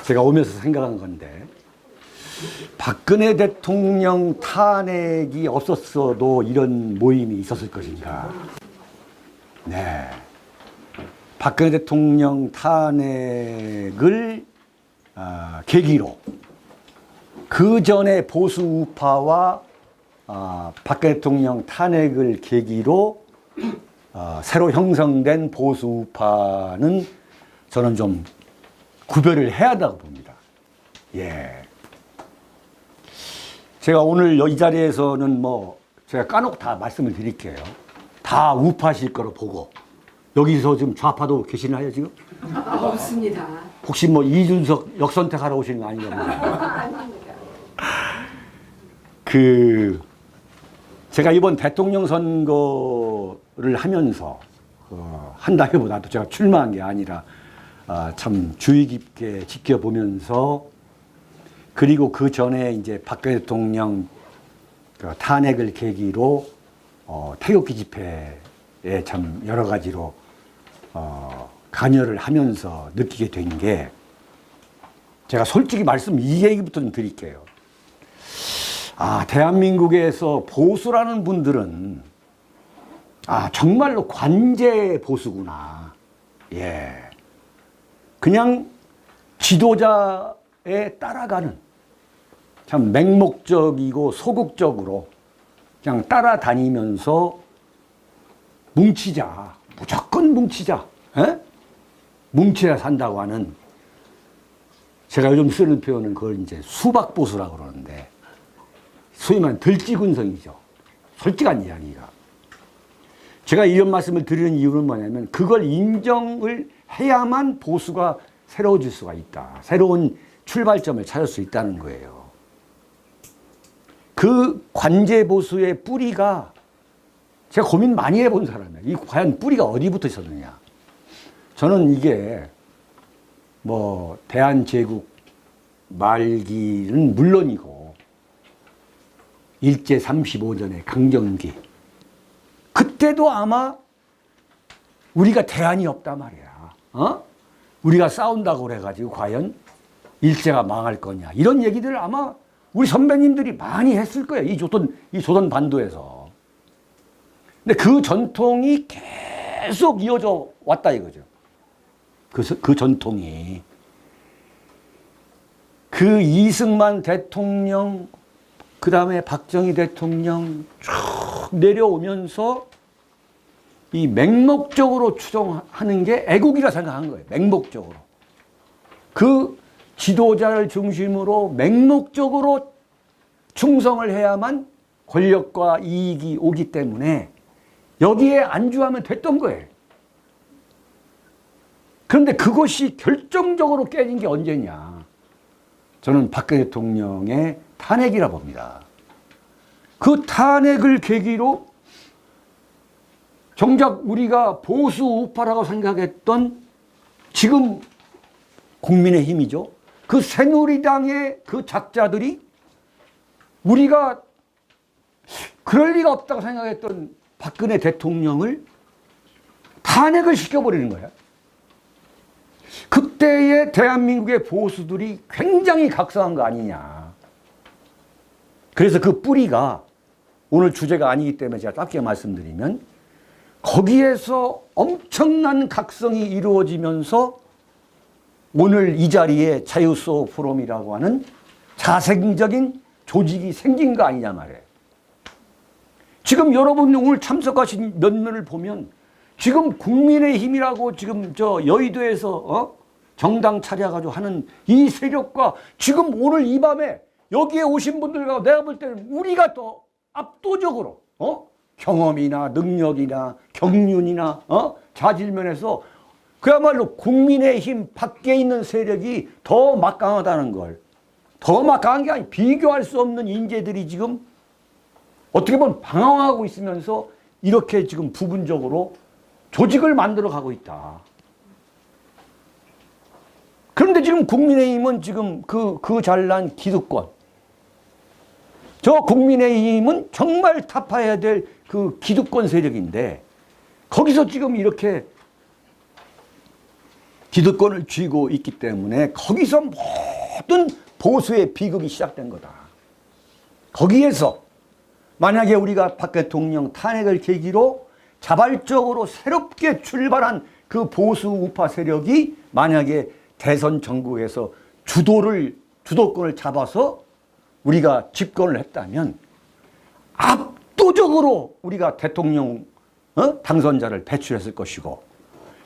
제가 오면서 생각한 건데, 박근혜 대통령 탄핵이 없었어도 이런 모임이 있었을 것인가. 네. 박근혜 대통령 탄핵을 계기로 그 전에 보수 우파와 박근혜 대통령 탄핵을 계기로 새로 형성된 보수 우파는 저는 좀 구별을 해야 한다고 봅니다. 예. 제가 오늘 이 자리에서는 뭐 제가 까놓고 다 말씀을 드릴게요. 다 우파실 거로 보고. 여기서 지금 좌파도 계시나요, 지금? 없습니다. 혹시 뭐 이준석 역선택하러 오시는 거 아닌가 보네요. 아닙니다. 제가 이번 대통령 선거를 하면서 한다기보다도 제가 출마한 게 아니라 참 주의 깊게 지켜보면서, 그리고 그 전에 이제 박근혜 대통령 탄핵을 계기로 태극기 집회에 참 여러 가지로 관여를 하면서 느끼게 된 게, 제가 솔직히 말씀 이 얘기부터 좀 드릴게요. 대한민국에서 보수라는 분들은 정말로 관제 보수구나. 예. 그냥 지도자에 따라가는, 참 맹목적이고 소극적으로 그냥 따라다니면서 뭉치자, 무조건 뭉치자, 에? 뭉쳐야 산다고 하는, 제가 요즘 쓰는 표현은 그걸 이제 수박보수라고 그러는데, 소위 말하는 들쥐군성이죠. 솔직한 이야기가. 제가 이런 말씀을 드리는 이유는 뭐냐면, 그걸 인정을 해야만 보수가 새로워질 수가 있다. 새로운 출발점을 찾을 수 있다는 거예요. 그 관제보수의 뿌리가, 제가 고민 많이 해본 사람이에요. 이 과연 뿌리가 어디부터 있었느냐. 저는 이게 뭐 대한제국 말기는 물론이고 일제 35년의 강점기, 그때도 아마 우리가 대안이 없단 말이야. 우리가 싸운다고 그래가지고 과연 일제가 망할 거냐, 이런 얘기들을 아마 우리 선배님들이 많이 했을 거예요. 이 조선 반도에서. 근데 그 전통이 계속 이어져 왔다 이거죠. 그 전통이. 그 이승만 대통령, 그 다음에 박정희 대통령 쭉 내려오면서 이 맹목적으로 추종하는 게 애국이라 생각한 거예요. 맹목적으로. 그 지도자를 중심으로 맹목적으로 충성을 해야만 권력과 이익이 오기 때문에 여기에 안주하면 됐던 거예요. 그런데 그것이 결정적으로 깨진 게 언제냐. 저는 박근혜 대통령의 탄핵이라 봅니다. 그 탄핵을 계기로 정작 우리가 보수 우파라고 생각했던 지금 국민의힘이죠. 그 새누리당의 그 작자들이 우리가 그럴 리가 없다고 생각했던 박근혜 대통령을 탄핵을 시켜버리는 거야. 그때의 대한민국의 보수들이 굉장히 각성한 거 아니냐. 그래서 그 뿌리가 오늘 주제가 아니기 때문에 제가 짧게 말씀드리면, 거기에서 엄청난 각성이 이루어지면서 오늘 이 자리에 자유소 포럼이라고 하는 자생적인 조직이 생긴 거 아니냐 말이에요. 지금 여러분 오늘 참석하신 면면을 보면 지금 국민의힘이라고 지금 저 여의도에서 정당 차려가지고 하는 이 세력과 지금 오늘 이 밤에 여기에 오신 분들과 내가 볼 때는 우리가 더 압도적으로 경험이나 능력이나 경륜이나 자질면에서 그야말로 국민의힘 밖에 있는 세력이 더 막강하다는 걸, 더 막강한 게 아니고 비교할 수 없는 인재들이 지금 어떻게 보면 방황하고 있으면서 이렇게 지금 부분적으로 조직을 만들어 가고 있다. 그런데 지금 국민의힘은 지금 그 잘난 기득권, 저 국민의힘은 정말 타파해야 될 그 기득권 세력인데 거기서 지금 이렇게 기득권을 쥐고 있기 때문에 거기서 모든 보수의 비극이 시작된 거다. 거기에서 만약에 우리가 박 대통령 탄핵을 계기로 자발적으로 새롭게 출발한 그 보수 우파 세력이 만약에 대선 정국에서 주도권을 잡아서 우리가 집권을 했다면 압도적으로 우리가 대통령 당선자를 배출했을 것이고,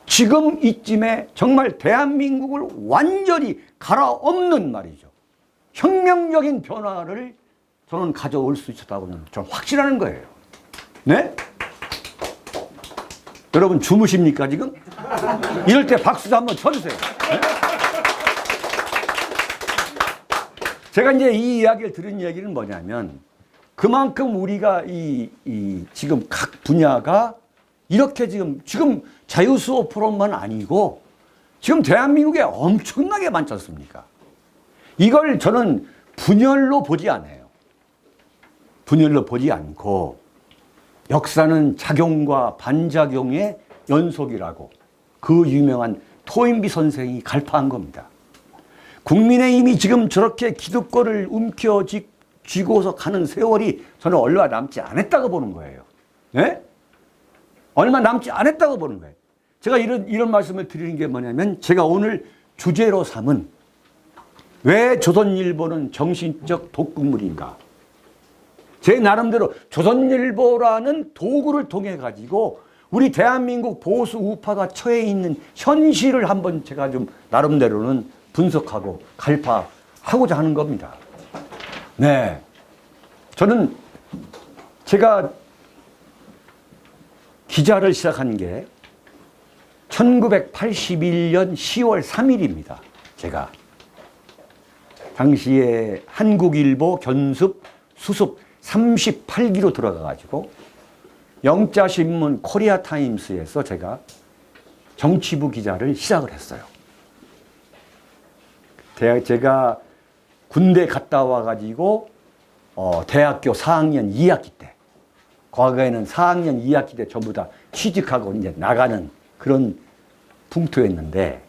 지금 이쯤에 정말 대한민국을 완전히 갈아엎는 말이죠. 혁명적인 변화를 저는 가져올 수 있었다고 저는 확신하는 거예요. 네? 여러분 주무십니까 지금? 이럴 때 박수도 한번 쳐주세요. 네? 제가 이제 이 이야기를 들은 얘기는 뭐냐면, 그만큼 우리가 지금 각 분야가 이렇게 지금 자유수호 포럼만 아니고 지금 대한민국에 엄청나게 많지 않습니까? 이걸 저는 분열로 보지 않아요. 분열로 보지 않고 역사는 작용과 반작용의 연속이라고 그 유명한 토인비 선생이 갈파한 겁니다. 국민의힘이 지금 저렇게 기득권을 움켜쥐고서 가는 세월이 저는 얼마 남지 않았다고 보는 거예요. 네? 얼마 남지 않았다고 보는 거예요. 제가 이런 말씀을 드리는 게 뭐냐면, 제가 오늘 주제로 삼은 왜 조선일보는 정신적 독극물인가. 제 나름대로 조선일보라는 도구를 통해 가지고 우리 대한민국 보수 우파가 처해 있는 현실을 한번 제가 좀 나름대로는 분석하고 갈파하고자 하는 겁니다. 네. 저는 제가 기자를 시작한 게 1981년 10월 3일입니다. 제가 당시에 한국일보 견습 수습 38기로 들어가가지고 영자신문 코리아타임스에서 제가 정치부 기자를 시작을 했어요. 제가 군대 갔다 와가지고 대학교 4학년 2학기 때, 과거에는 4학년 2학기 때 전부 다 취직하고 이제 나가는 그런 풍토였는데,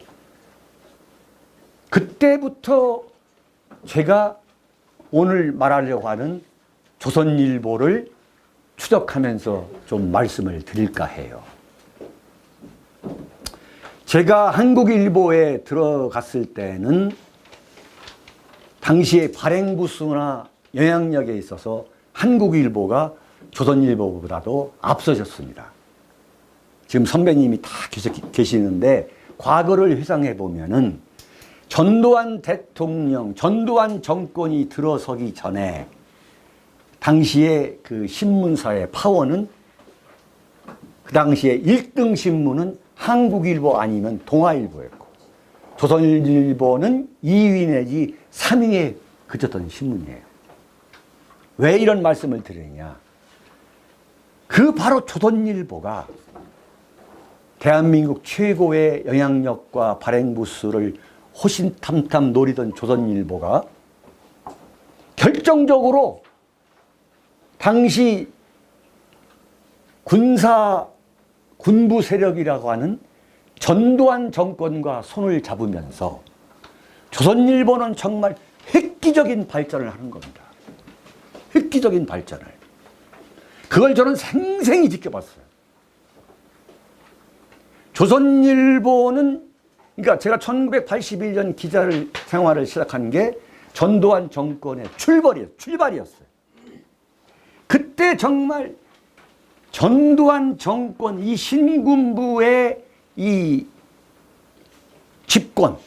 그때부터 제가 오늘 말하려고 하는 조선일보를 추적하면서 좀 말씀을 드릴까 해요. 제가 한국일보에 들어갔을 때는 당시에 발행부수나 영향력에 있어서 한국일보가 조선일보보다도 앞서졌습니다. 지금 선배님이 다 계시는데 과거를 회상해 보면은 전두환 대통령, 전두환 정권이 들어서기 전에 당시에 그 신문사의 파워는, 그 당시에 1등 신문은 한국일보 아니면 동아일보였고, 조선일보는 2위 내지 3위에 그쳤던 신문이에요. 왜 이런 말씀을 드리느냐. 그 바로 조선일보가 대한민국 최고의 영향력과 발행부수를 호신탐탐 노리던 조선일보가 결정적으로 당시 군부 세력이라고 하는 전두환 정권과 손을 잡으면서 조선일보는 정말 획기적인 발전을 하는 겁니다. 획기적인 발전을. 그걸 저는 생생히 지켜봤어요. 조선일보는, 그러니까 제가 1981년 기자를 생활을 시작한 게 전두환 정권의 출발이었어요. 그때 정말 전두환 정권, 이 신군부의 이 집권,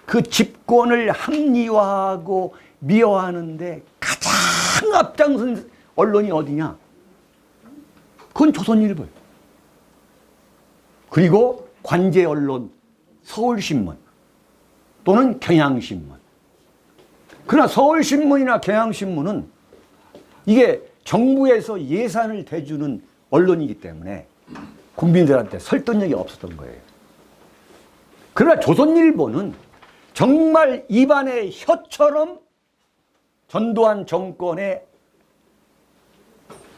그 집권을 합리화하고 미화하는데 가장 앞장선 언론이 어디냐? 그건 조선일보예요. 그리고 관제 언론 서울신문 또는 경향신문. 그러나 서울신문이나 경향신문은 이게 정부에서 예산을 대주는 언론이기 때문에 국민들한테 설득력이 없었던 거예요. 그러나 조선일보는 정말 입안의 혀처럼 전두환 정권의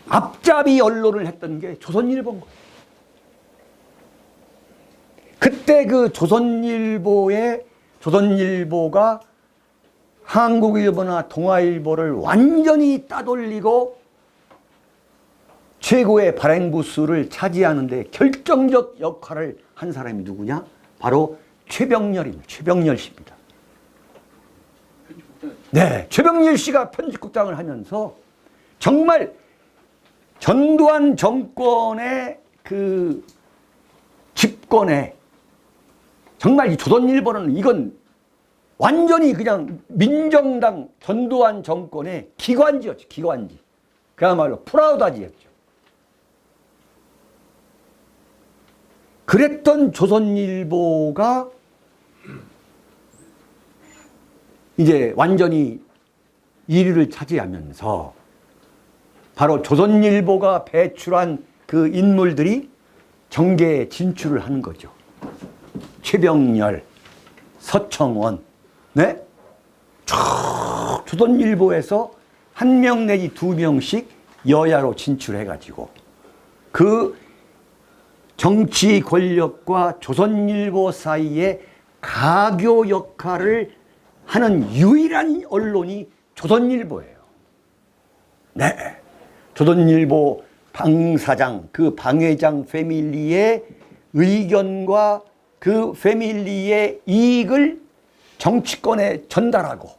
앞잡이 언론을 했던 게 조선일보인 거예요. 그때 그 조선일보가 한국일보나 동아일보를 완전히 따돌리고 최고의 발행부수를 차지하는데 결정적 역할을 한 사람이 누구냐? 바로 최병렬입니다. 최병렬 씨입니다. 네, 최병렬 씨가 편집국장을 하면서 정말 전두환 정권의 그 집권에 정말 이 조선일보는 이건 완전히 그냥 민정당 전두환 정권의 기관지였죠. 기관지. 그야말로 프라우다지였죠. 그랬던 조선일보가 이제 완전히 1위를 차지하면서 바로 조선일보가 배출한 그 인물들이 정계에 진출을 하는 거죠. 최병렬, 서청원, 네? 쭉 조선일보에서 한 명 내지 두 명씩 여야로 진출해가지고 그 정치 권력과 조선일보 사이에 가교 역할을 하는 유일한 언론이 조선일보예요. 네. 조선일보 방사장, 그 방회장 패밀리의 의견과 그 패밀리의 이익을 정치권에 전달하고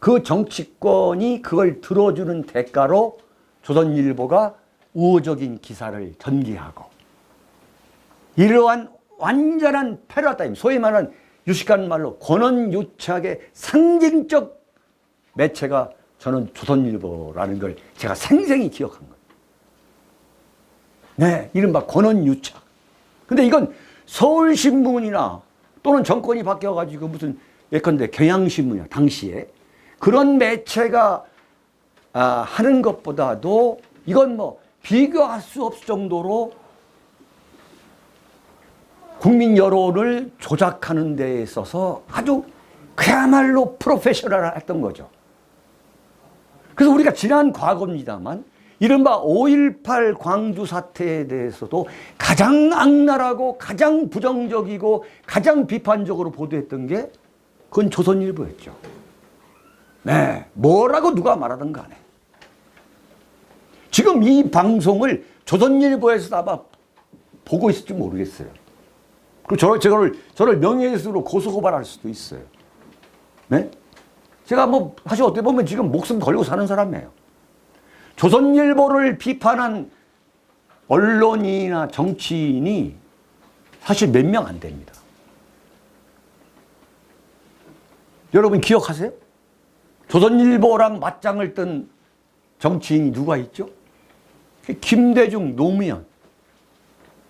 그 정치권이 그걸 들어주는 대가로 조선일보가 우호적인 기사를 전개하고 이러한 완전한 패러다임, 소위 말하는 유식한 말로 권언유착의 상징적 매체가 저는 조선일보라는 걸 제가 생생히 기억한 거예요. 네, 이른바 권언유착. 근데 이건 서울신문이나 또는 정권이 바뀌어가지고 무슨 예컨대 경향신문이나 당시에 그런 매체가 하는 것보다도 이건 뭐 비교할 수 없을 정도로 국민 여론을 조작하는 데에 있어서 아주 그야말로 프로페셔널했던 거죠. 그래서 우리가 지난 과거입니다만 이른바 5.18 광주 사태에 대해서도 가장 악랄하고 가장 부정적이고 가장 비판적으로 보도했던 게 그건 조선일보였죠. 네, 뭐라고 누가 말하든 간에. 지금 이 방송을 조선일보에서 아마 보고 있을지 모르겠어요. 그리고 저를 명예훼손으로 고소고발할 수도 있어요. 네? 제가 뭐 사실 어떻게 보면 지금 목숨 걸고 사는 사람이에요. 조선일보를 비판한 언론이나 정치인이 사실 몇 명 안 됩니다. 여러분 기억하세요? 조선일보랑 맞짱을 뜬 정치인이 누가 있죠? 김대중, 노무현.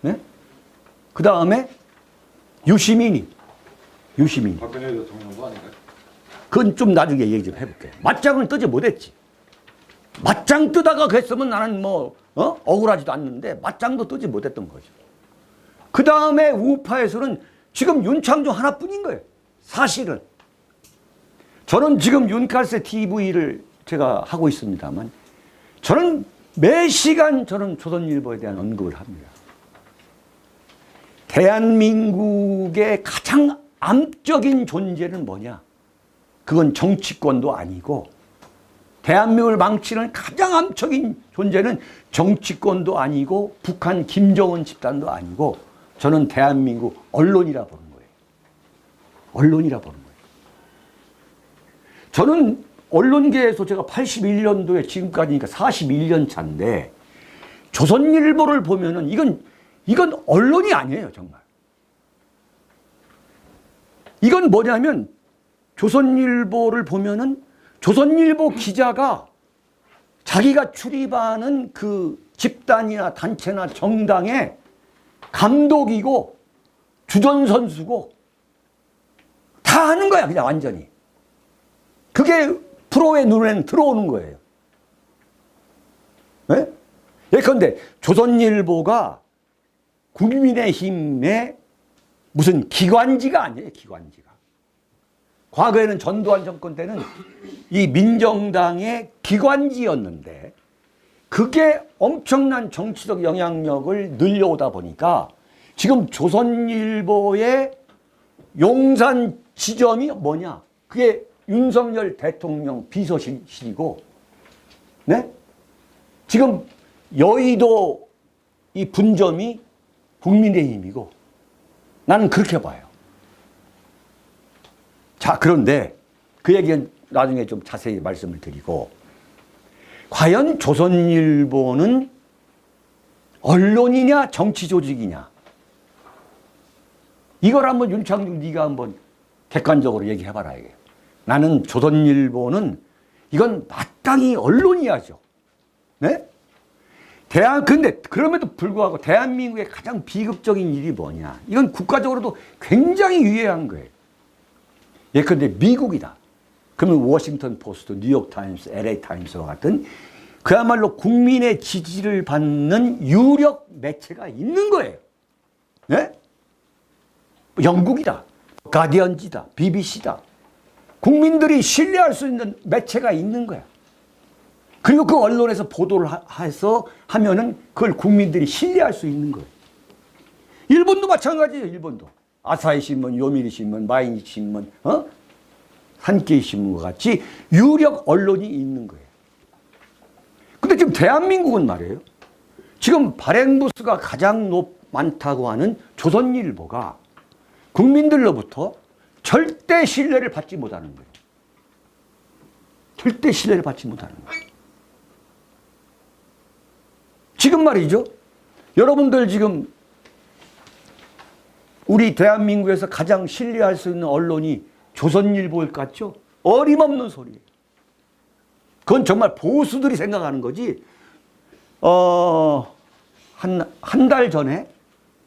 네? 그 다음에 유시민이. 박근혜 대통령도 아닌가요? 그건 좀 나중에 얘기 좀 해볼게요. 맞짱을 뜨지 못했지. 맞짱 뜨다가 그랬으면 나는 뭐 억울하지도 않는데 맞짱도 뜨지 못했던 거죠. 그 다음에 우파에서는 지금 윤창조 하나뿐인 거예요. 사실은. 저는 지금 윤칼세 TV를 제가 하고 있습니다만 저는 매 시간 저는 조선일보에 대한 언급을 합니다. 대한민국의 가장 암적인 존재는 뭐냐? 그건 정치권도 아니고 대한민국을 망치는 가장 암적인 존재는 정치권도 아니고 북한 김정은 집단도 아니고 저는 대한민국 언론이라 보는 거예요. 언론이라 보는 거예요. 저는 언론계에서 제가 81년도에 지금까지니까 41년 차인데 조선일보를 보면은 이건 언론이 아니에요, 정말. 이건 뭐냐면 조선일보를 보면은 조선일보 기자가 자기가 출입하는 그 집단이나 단체나 정당의 감독이고 주전선수고 다 하는 거야, 그냥 완전히. 그게 프로의 눈에는 들어오는 거예요. 네? 예컨대 조선일보가 국민의힘의 무슨 기관지가 아니에요, 기관지가. 과거에는 전두환 정권 때는 이 민정당의 기관지였는데 그게 엄청난 정치적 영향력을 늘려오다 보니까 지금 조선일보의 용산 지점이 뭐냐? 그게 윤석열 대통령 비서실이고, 네? 지금 여의도 이 분점이 국민의힘이고, 나는 그렇게 봐요. 자, 그런데 그 얘기는 나중에 좀 자세히 말씀을 드리고, 과연 조선일보는 언론이냐 정치 조직이냐, 이걸 한번 윤창중 네가 한번 객관적으로 얘기해봐라. 이게. 나는 조선일보는 이건 마땅히 언론이야죠. 네? 근데 그럼에도 불구하고 대한민국의 가장 비극적인 일이 뭐냐? 이건 국가적으로도 굉장히 유해한 거예요. 예컨대 미국이다. 그러면 워싱턴 포스트, 뉴욕 타임스, LA 타임스와 같은 그야말로 국민의 지지를 받는 유력 매체가 있는 거예요. 네? 영국이다. 가디언지다. BBC다. 국민들이 신뢰할 수 있는 매체가 있는 거야. 그리고 그 언론에서 보도를 해서 하면은 그걸 국민들이 신뢰할 수 있는 거예요. 일본도 마찬가지예요. 일본도. 아사히 신문, 요미리 신문, 마이니치 신문, 산케이 신문과 같이 유력 언론이 있는 거예요. 근데 지금 대한민국은 말이에요. 지금 발행부수가 가장 많다고 하는 조선일보가 국민들로부터 절대 신뢰를 받지 못하는 거예요. 절대 신뢰를 받지 못하는 거예요. 지금 말이죠. 여러분들 지금 우리 대한민국에서 가장 신뢰할 수 있는 언론이 조선일보일 것 같죠? 어림없는 소리예요. 그건 정말 보수들이 생각하는 거지. 한 달 전에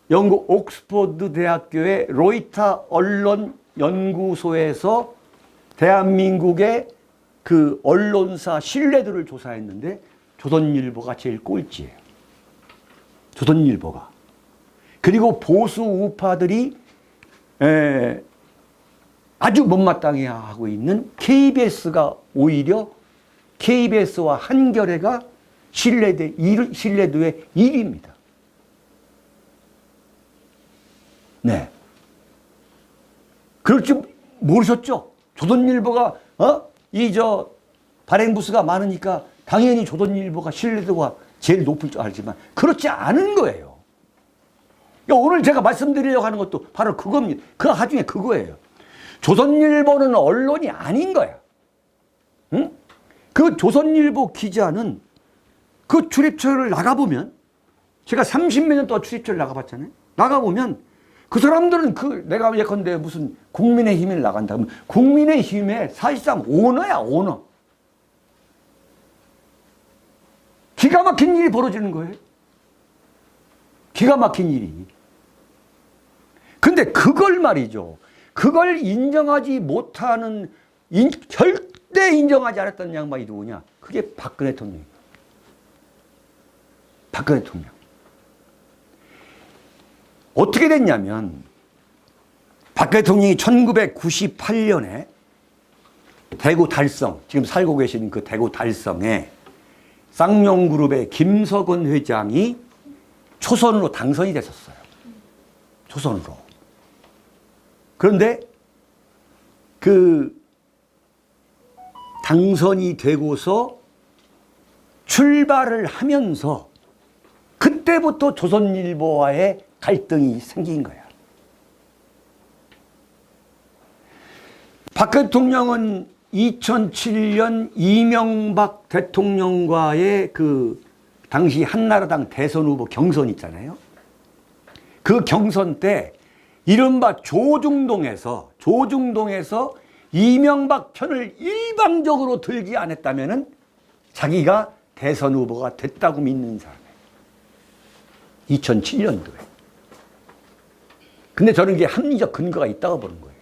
영국 옥스퍼드 대학교의 로이터 언론 연구소에서 대한민국의 그 언론사 신뢰도를 조사했는데 조선일보가 제일 꼴찌예요. 조선일보가. 그리고 보수 우파들이 아주 못마땅해 하고 있는 KBS가 오히려 KBS와 한겨레가 신뢰도의 1위입니다. 네. 그럴 줄 모르셨죠? 조선일보가, 발행부수가 많으니까 당연히 조선일보가 신뢰도가 제일 높을 줄 알지만 그렇지 않은 거예요. 오늘 제가 말씀드리려고 하는 것도 바로 그겁니다. 그 하중에 그거예요. 조선일보는 언론이 아닌 거야. 응? 그 조선일보 기자는 그 출입처를 나가보면, 제가 30몇 년 동안 출입처를 나가봤잖아요. 나가보면 그 사람들은 내가 예컨대 무슨 국민의힘을 나간다 그러면 국민의힘의 사실상 오너야, 오너. 기가 막힌 일이 벌어지는 거예요. 기가 막힌 일이. 근데 그걸 말이죠. 그걸 인정하지 못하는, 절대 인정하지 않았던 양반이 누구냐? 그게 박근혜 대통령이에요. 박근혜 대통령. 어떻게 됐냐면, 박근혜 대통령이 1998년에 대구 달성, 지금 살고 계시는 그 대구 달성에 쌍용그룹의 김석원 회장이 초선으로 당선이 됐었어요. 초선으로. 그런데 그 당선이 되고서 출발을 하면서 그때부터 조선일보와의 갈등이 생긴 거야. 박 대통령은 2007년 이명박 대통령과의 그 당시 한나라당 대선 후보 경선 있잖아요. 그 경선 때 이른바 조중동에서 이명박 편을 일방적으로 들지 않았다면은 자기가 대선 후보가 됐다고 믿는 사람이에요. 2007년도에. 근데 저는 이게 합리적 근거가 있다고 보는 거예요.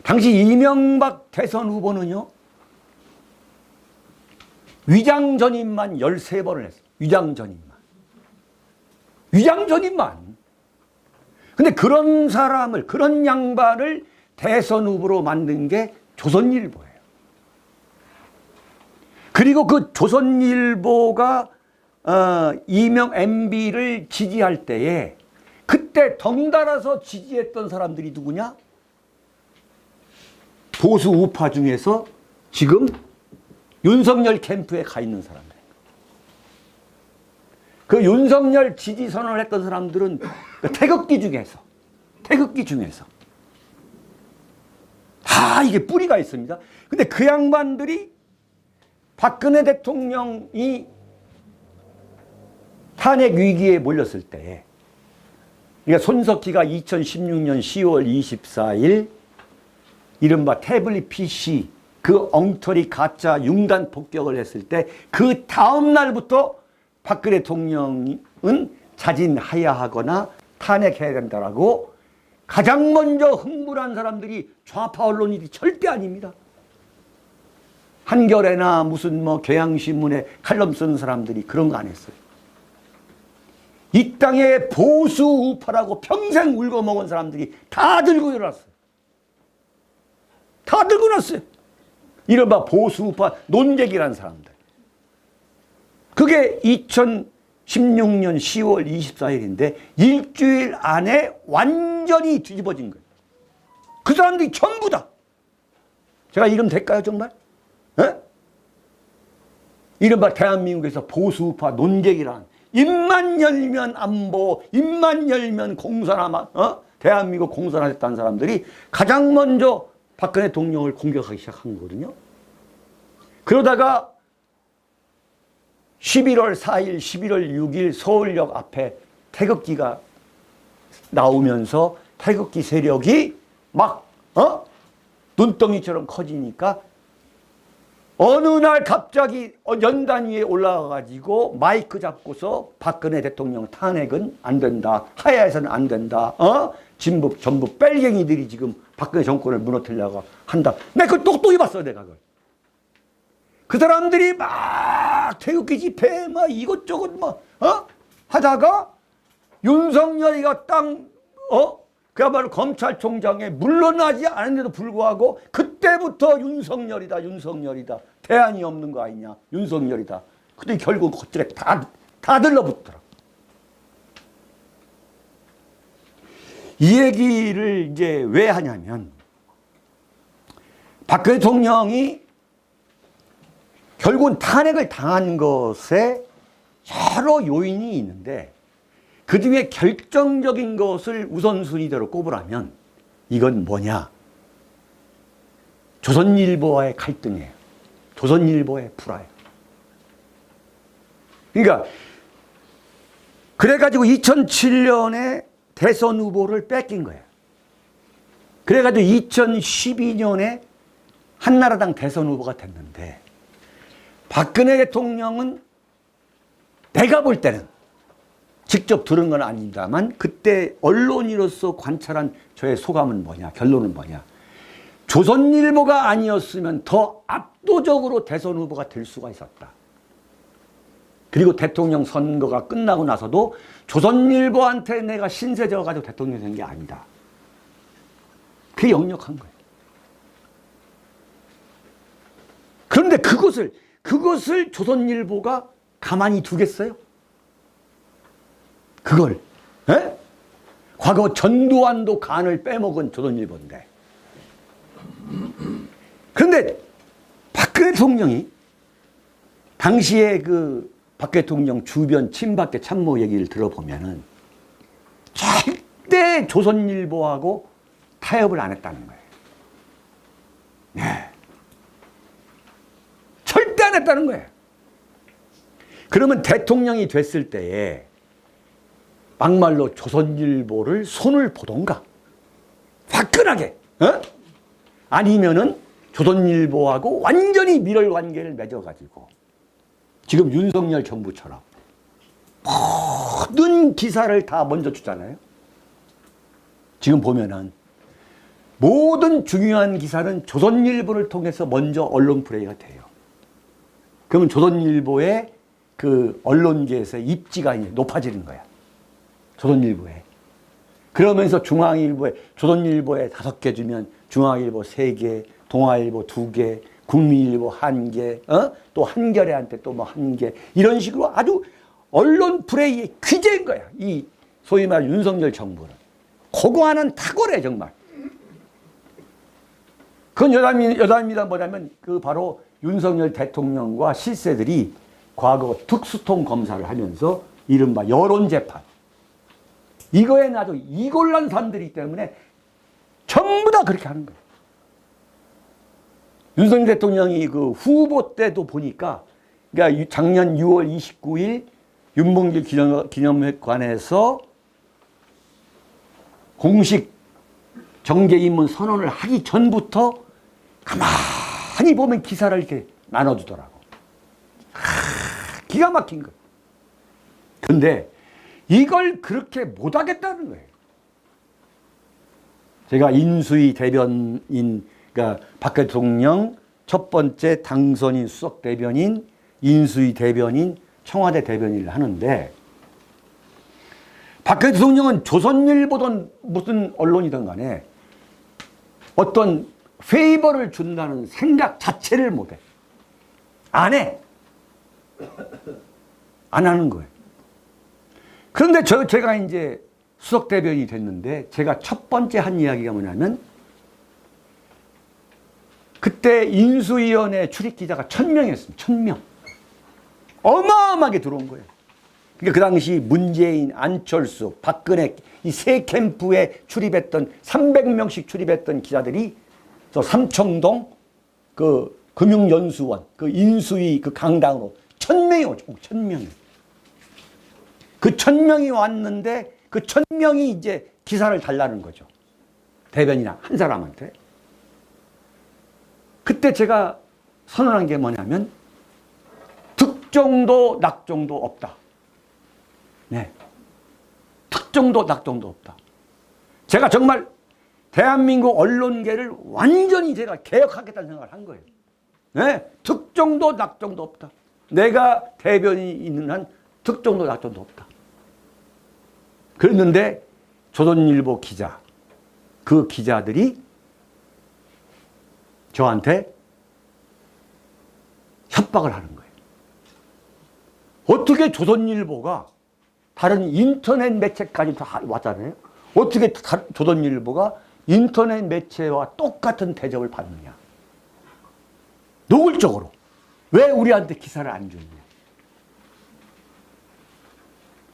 당시 이명박 대선 후보는요, 위장전입만 13번을 했어요. 위장전입만. 근데 그런 사람을, 그런 양반을 대선 후보로 만든 게 조선일보예요. 그리고 그 조선일보가 MB를 지지할 때에 그때 덩달아서 지지했던 사람들이 누구냐? 보수 우파 중에서 지금 윤석열 캠프에 가 있는 사람들. 그 윤석열 지지 선언을 했던 사람들은 그 태극기 중에서 다 이게 뿌리가 있습니다. 근데 그 양반들이 박근혜 대통령이 탄핵 위기에 몰렸을 때, 그러니까 손석희가 2016년 10월 24일 이른바 태블릿 PC 그 엉터리 가짜 융단 폭격을 했을 때 그 다음 날부터 박근혜 대통령은 자진해야 하거나 탄핵해야 된다라고 가장 먼저 흥분한 사람들이 좌파 언론인이 절대 아닙니다. 한겨레나 무슨 뭐 경향신문에 칼럼 쓰는 사람들이 그런 거 안 했어요. 이 땅에 보수 우파라고 평생 울고 먹은 사람들이 다 들고 일어났어요. 다 들고 일어났어요. 이른바 보수 우파 논객이라는 사람들. 그게 2016년 10월 24일인데 일주일 안에 완전히 뒤집어진 거예요. 그 사람들이 전부 다. 제가 이름 될까요 정말? 에? 이른바 대한민국에서 보수 우파 논객이란, 입만 열면 안보, 입만 열면 공산화, 대한민국 공산화됐다는 사람들이 가장 먼저 박근혜 대통령을 공격하기 시작한 거거든요. 그러다가 11월 4일, 11월 6일 서울역 앞에 태극기가 나오면서 태극기 세력이 막 눈덩이처럼 커지니까 어느 날 갑자기 연단 위에 올라가가지고 마이크 잡고서 박근혜 대통령 탄핵은 안 된다. 하야에서는 안 된다. 진북, 전북 빨갱이들이 지금 박근혜 정권을 무너뜨리려고 한다. 내가 그걸 똑똑히 봤어, 내가 그걸. 그 사람들이 막 태극기 집회 막 이것저것 막 하다가 윤석열이가 그야말로 검찰총장에 물러나지 않은데도 불구하고 그때부터 윤석열이다. 대안이 없는 거 아니냐. 윤석열이다. 근데 결국 그들에 다 들러붙더라. 이 얘기를 이제 왜 하냐면 박근혜 대통령이 결국은 탄핵을 당한 것에 여러 요인이 있는데 그 중에 결정적인 것을 우선순위대로 꼽으라면 이건 뭐냐? 조선일보와의 갈등이에요. 조선일보의 불화예요. 그러니까 그래가지고 2007년에 대선 후보를 뺏긴 거예요. 그래가지고 2012년에 한나라당 대선 후보가 됐는데 박근혜 대통령은 내가 볼 때는 직접 들은 건 아닙니다만 그때 언론인으로서 관찰한 저의 소감은 뭐냐, 결론은 뭐냐. 조선일보가 아니었으면 더 압도적으로 대선 후보가 될 수가 있었다. 그리고 대통령 선거가 끝나고 나서도 조선일보한테 내가 신세져가지고 대통령이 된 게 아니다. 그게 역력한 거예요. 그런데 그것을 조선일보가 가만히 두겠어요? 그걸, 과거 전두환도 간을 빼먹은 조선일보인데. 그런데 박근혜 대통령이 당시에 그 박근혜 대통령 주변 친박계 참모 얘기를 들어보면은 절대 조선일보하고 타협을 안 했다는 거예요. 네. 절대 안 했다는 거예요. 그러면 대통령이 됐을 때에 막말로 조선일보를 손을 보던가 화끈하게 아니면은 조선일보하고 완전히 밀월 관계를 맺어가지고 지금 윤석열 정부처럼 모든 기사를 다 먼저 주잖아요. 지금 보면은 모든 중요한 기사는 조선일보를 통해서 먼저 언론 플레이가 돼요. 그러면 조선일보의 그 언론계에서 입지가 이제 높아지는 거야. 조선일보에. 그러면서 중앙일보에, 조선일보에 5개 주면 중앙일보 3개, 동아일보 2개, 국민일보 1개, 또 한겨레한테 또 뭐 1개, 이런 식으로 아주 언론 플레이의 귀재인 거야. 이 소위 말 윤석열 정부는. 그거 하나는 탁월해, 정말. 그건 여담입니다. 뭐냐면 그 바로 윤석열 대통령과 실세들이 과거 특수통 검사를 하면서 이른바 여론재판. 이거에 아주 이골란 사람들이기 때문에 전부 다 그렇게 하는 거예요. 윤석열 대통령이 그 후보 때도 보니까, 그러니까 작년 6월 29일 윤봉길 기념회관에서 공식 정계 입문 선언을 하기 전부터 가만히 보면 기사를 이렇게 나눠주더라고. 기가 막힌 거예요. 근데 이걸 그렇게 못하겠다는 거예요. 제가 인수위 대변인, 그러니까 박 대통령 첫 번째 당선인 수석 대변인, 인수위 대변인, 청와대 대변인을 하는데, 박 대통령은 조선일보든 무슨 언론이든 간에 어떤 페이버를 준다는 생각 자체를 못해. 안 해. 안 하는 거예요. 그런데 제가 이제 수석 대변인이 됐는데, 제가 첫 번째 한 이야기가 뭐냐면, 그때 인수위원회 출입기자가 1000명이었습니다. 1000명. 어마어마하게 들어온 거예요. 그러니까 그 당시 문재인, 안철수, 박근혜 이 세 캠프에 출입했던 300명씩 출입했던 기자들이 저 삼청동 그 금융연수원 그 인수위 그 강당으로 1000명이 오죠. 1000명이. 그 1000명이 왔는데 그 1000명이 이제 기사를 달라는 거죠. 대변인이나 한 사람한테. 그때 제가 선언한 게 뭐냐면 특정도 낙정도 없다. 네. 특정도 낙정도 없다. 제가 정말 대한민국 언론계를 완전히 제가 개혁하겠다는 생각을 한 거예요. 네. 특정도 낙정도 없다. 내가 대변인이 있는 한 특정도 낙정도 없다. 그랬는데 조선일보 기자, 그 기자들이 저한테 협박을 하는 거예요. 어떻게 조선일보가 다른 인터넷 매체까지 다 왔잖아요. 어떻게 조선일보가 인터넷 매체와 똑같은 대접을 받느냐. 노골적으로. 왜 우리한테 기사를 안 줬냐.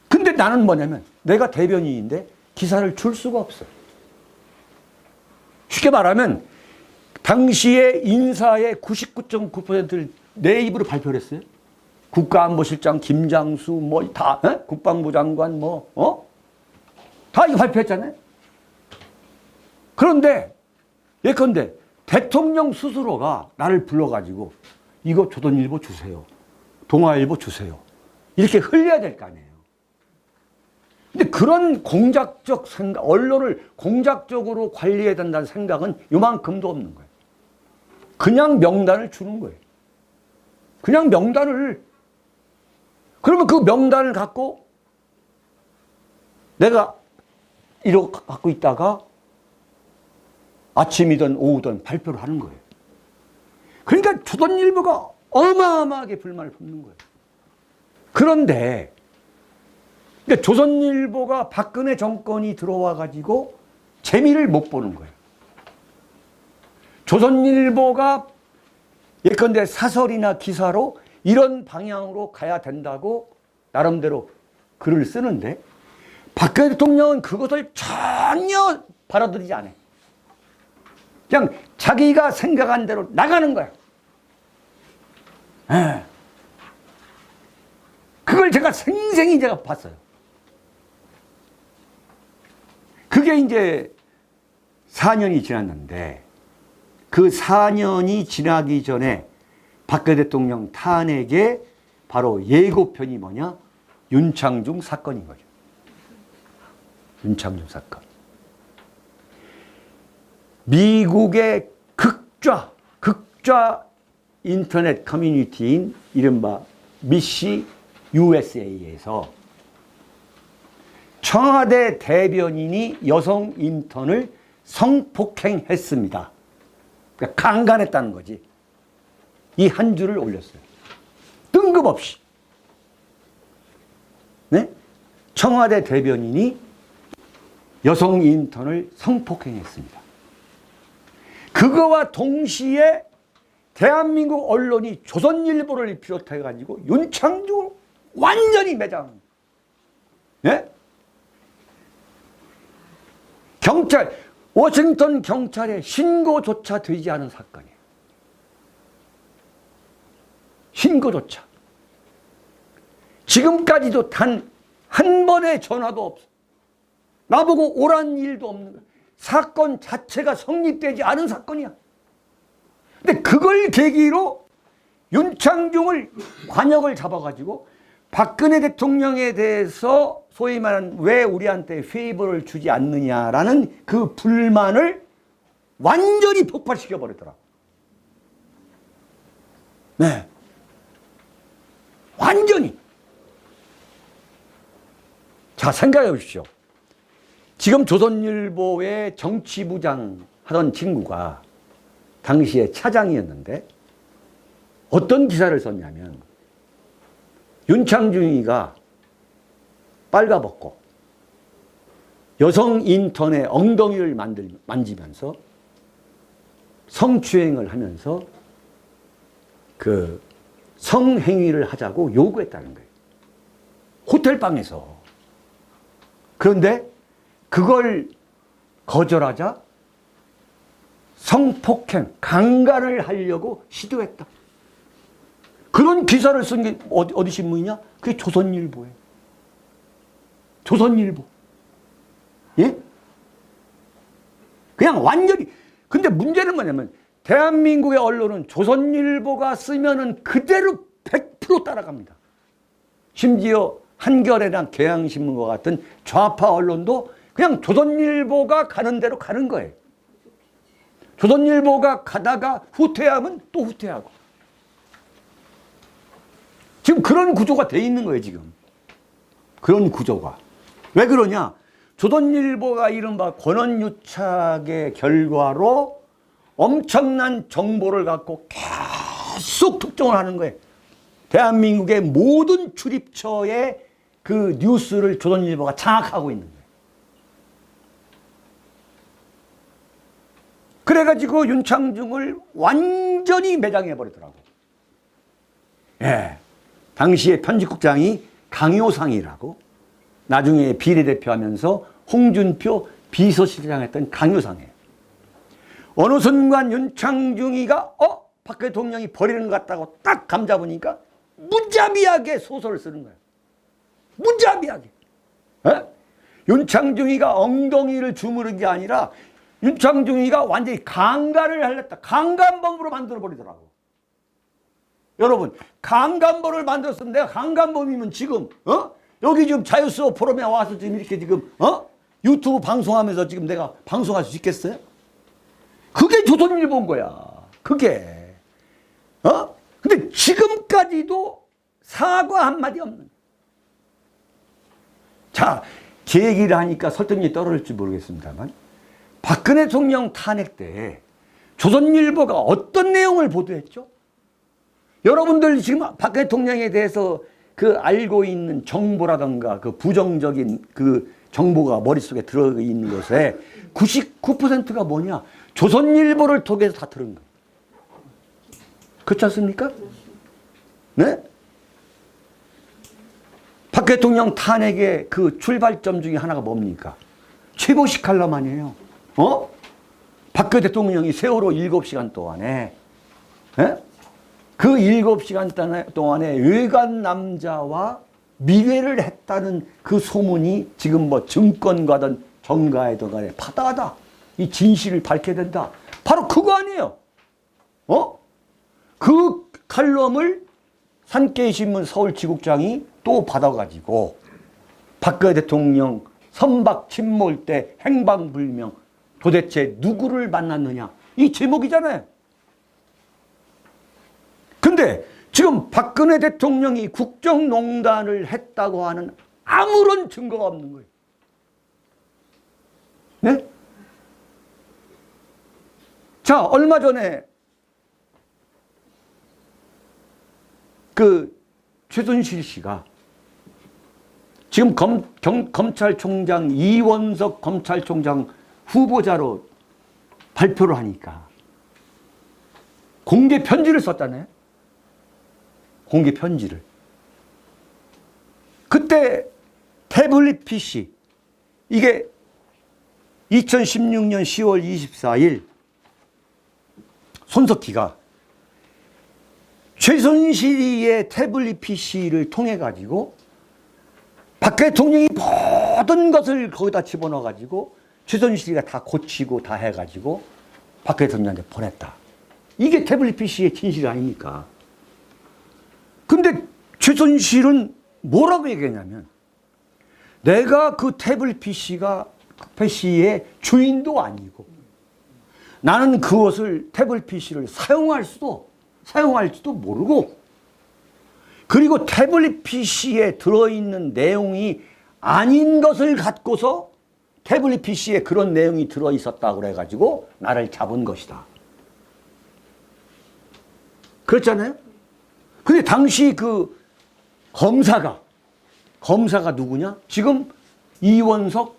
근데 나는 뭐냐면 내가 대변인인데 기사를 줄 수가 없어. 쉽게 말하면 당시에 인사의 99.9%를 내 입으로 발표를 했어요. 국가안보실장 김장수 뭐 다 국방부 장관 다 이거 발표했잖아요. 그런데 예컨대 대통령 스스로가 나를 불러가지고 이거 조선일보 주세요. 동아일보 주세요. 이렇게 흘려야 될 거 아니에요. 근데 그런 공작적 생각, 언론을 공작적으로 관리해야 된다는 생각은 요만큼도 없는 거예요. 그냥 명단을 주는 거예요. 그냥 명단을. 그러면 그 명단을 갖고 내가 이러고 갖고 있다가 아침이든 오후든 발표를 하는 거예요. 그러니까 조선일보가 어마어마하게 불만을 품는 거예요. 그런데 그러니까 조선일보가 박근혜 정권이 들어와 가지고 재미를 못 보는 거예요. 조선일보가 예컨대 사설이나 기사로 이런 방향으로 가야 된다고 나름대로 글을 쓰는데 박근혜 대통령은 그것을 전혀 받아들이지 않아요. 그냥 자기가 생각한 대로 나가는 거야. 그걸 제가 생생히 제가 봤어요. 그게 이제 4년이 지났는데 그 4년이 지나기 전에 박근혜 대통령 탄핵의 바로 예고편이 뭐냐? 윤창중 사건인 거죠. 윤창중 사건. 미국의 극좌 인터넷 커뮤니티인 이른바 미시 USA에서 청와대 대변인이 여성 인턴을 성폭행했습니다. 그러니까 강간했다는 거지. 이 한 줄을 올렸어요. 뜬금없이. 네? 청와대 대변인이 여성 인턴을 성폭행했습니다. 그거와 동시에 대한민국 언론이 조선일보를 비롯해 가지고 윤창중을 완전히 매장. 예? 경찰, 워싱턴 경찰에 신고조차 되지 않은 사건이에요. 신고조차. 지금까지도 단 한 번의 전화도 없어. 나보고 오란 일도 없는 거야. 사건 자체가 성립되지 않은 사건이야. 근데 그걸 계기로 윤창중을 관역을 잡아가지고 박근혜 대통령에 대해서 소위 말하는 왜 우리한테 페이버를 주지 않느냐라는 그 불만을 완전히 폭발시켜 버리더라고. 네. 완전히. 자, 생각해 보십시오. 지금 조선일보의 정치부장 하던 친구가 당시에 차장이었는데 어떤 기사를 썼냐면 윤창중이가 빨가벗고 여성 인턴의 엉덩이를 만지면서 성추행을 하면서 그 성행위를 하자고 요구했다는 거예요. 호텔방에서. 그런데 그걸 거절하자 성폭행, 강간을 하려고 시도했다. 그런 기사를 쓴 게 어디 신문이냐? 그게 조선일보예요. 조선일보. 예? 그냥 완전히. 근데 문제는 뭐냐면 대한민국의 언론은 조선일보가 쓰면은 그대로 100% 따라갑니다. 심지어 한겨레나 경향신문과 같은 좌파 언론도 그냥 조선일보가 가는 대로 가는 거예요. 조선일보가 가다가 후퇴하면 또 후퇴하고. 지금 그런 구조가 돼 있는 거예요, 지금. 그런 구조가. 왜 그러냐? 조선일보가 이른바 권언유착의 결과로 엄청난 정보를 갖고 계속 특종을 하는 거예요. 대한민국의 모든 출입처의 그 뉴스를 조선일보가 장악하고 있는 거예요. 그래가지고 윤창중을 완전히 매장해버리더라고. 예. 당시에 편집국장이 강효상이라고, 나중에 비례대표 하면서 홍준표 비서실장 했던 강효상이에요. 어느 순간 윤창중이가 박 대통령이 버리는 것 같다고 딱 감잡으니까 무자비하게 소설을 쓰는 거예요. 무자비하게. 에? 윤창중이가 엉덩이를 주무른 게 아니라 윤창중이가 완전히 강간을 하렸다. 강간범으로 만들어버리더라고. 여러분, 강간범을 만들었으면 내가 강간범이면 지금 여기 지금 자유수호 포럼에 와서 지금 이렇게 지금 유튜브 방송하면서 지금 내가 방송할 수 있겠어요? 그게 조선일보인 거야. 그게. 근데 지금까지도 사과 한마디 없는. 자, 제 얘기를 하니까 설득력이 떨어질지 모르겠습니다만 박근혜 대통령 탄핵 때 조선일보가 어떤 내용을 보도했죠? 여러분들 지금 박근혜 대통령에 대해서 그 알고 있는 정보라든가 그 부정적인 그 정보가 머릿속에 들어있는 것에 99%가 뭐냐? 조선일보를 통해서 다 들은 거예요. 그렇지 않습니까? 네? 박 대통령 탄핵의 그 출발점 중에 하나가 뭡니까? 최고식 칼럼 아니에요. 박근혜 대통령이 세월호 7시간 동안에, 그 7시간 동안에 외간 남자와 미래를 했다는 그 소문이 지금 뭐 증권가든 정가이든 간에 파다하다. 이 진실을 밝혀야 된다. 바로 그거 아니에요. 그 칼럼을 산케이신문 서울지국장이 또 받아가지고 박근혜 대통령 선박 침몰 때 행방불명 도대체 누구를 만났느냐 이 제목이잖아요. 근데 지금 박근혜 대통령이 국정농단을 했다고 하는 아무런 증거가 없는 거예요. 네? 자, 얼마 전에 그 최순실 씨가 지금 검찰총장 이원석 검찰총장 후보자로 발표를 하니까 공개 편지를 썼잖아요. 공개 편지를. 그때 태블릿 PC, 이게 2016년 10월 24일 손석희가 최순실의 태블릿 PC를 통해 가지고 박 대통령이 모든 것을 거기다 집어넣어 가지고 최순실이가 다 고치고 다 해가지고 박 대통령한테 보냈다. 이게 태블릿 PC의 진실 아닙니까? 근데 최순실은 뭐라고 얘기했냐면, 내가 그 태블릿 PC의 주인도 아니고, 나는 그것을 태블릿 PC를 사용할지도 모르고, 그리고 태블릿 PC에 들어있는 내용이 아닌 것을 갖고서 태블릿 PC에 그런 내용이 들어있었다고 그래가지고 나를 잡은 것이다. 그렇잖아요? 근데 당시 그 검사가 누구냐? 지금 이원석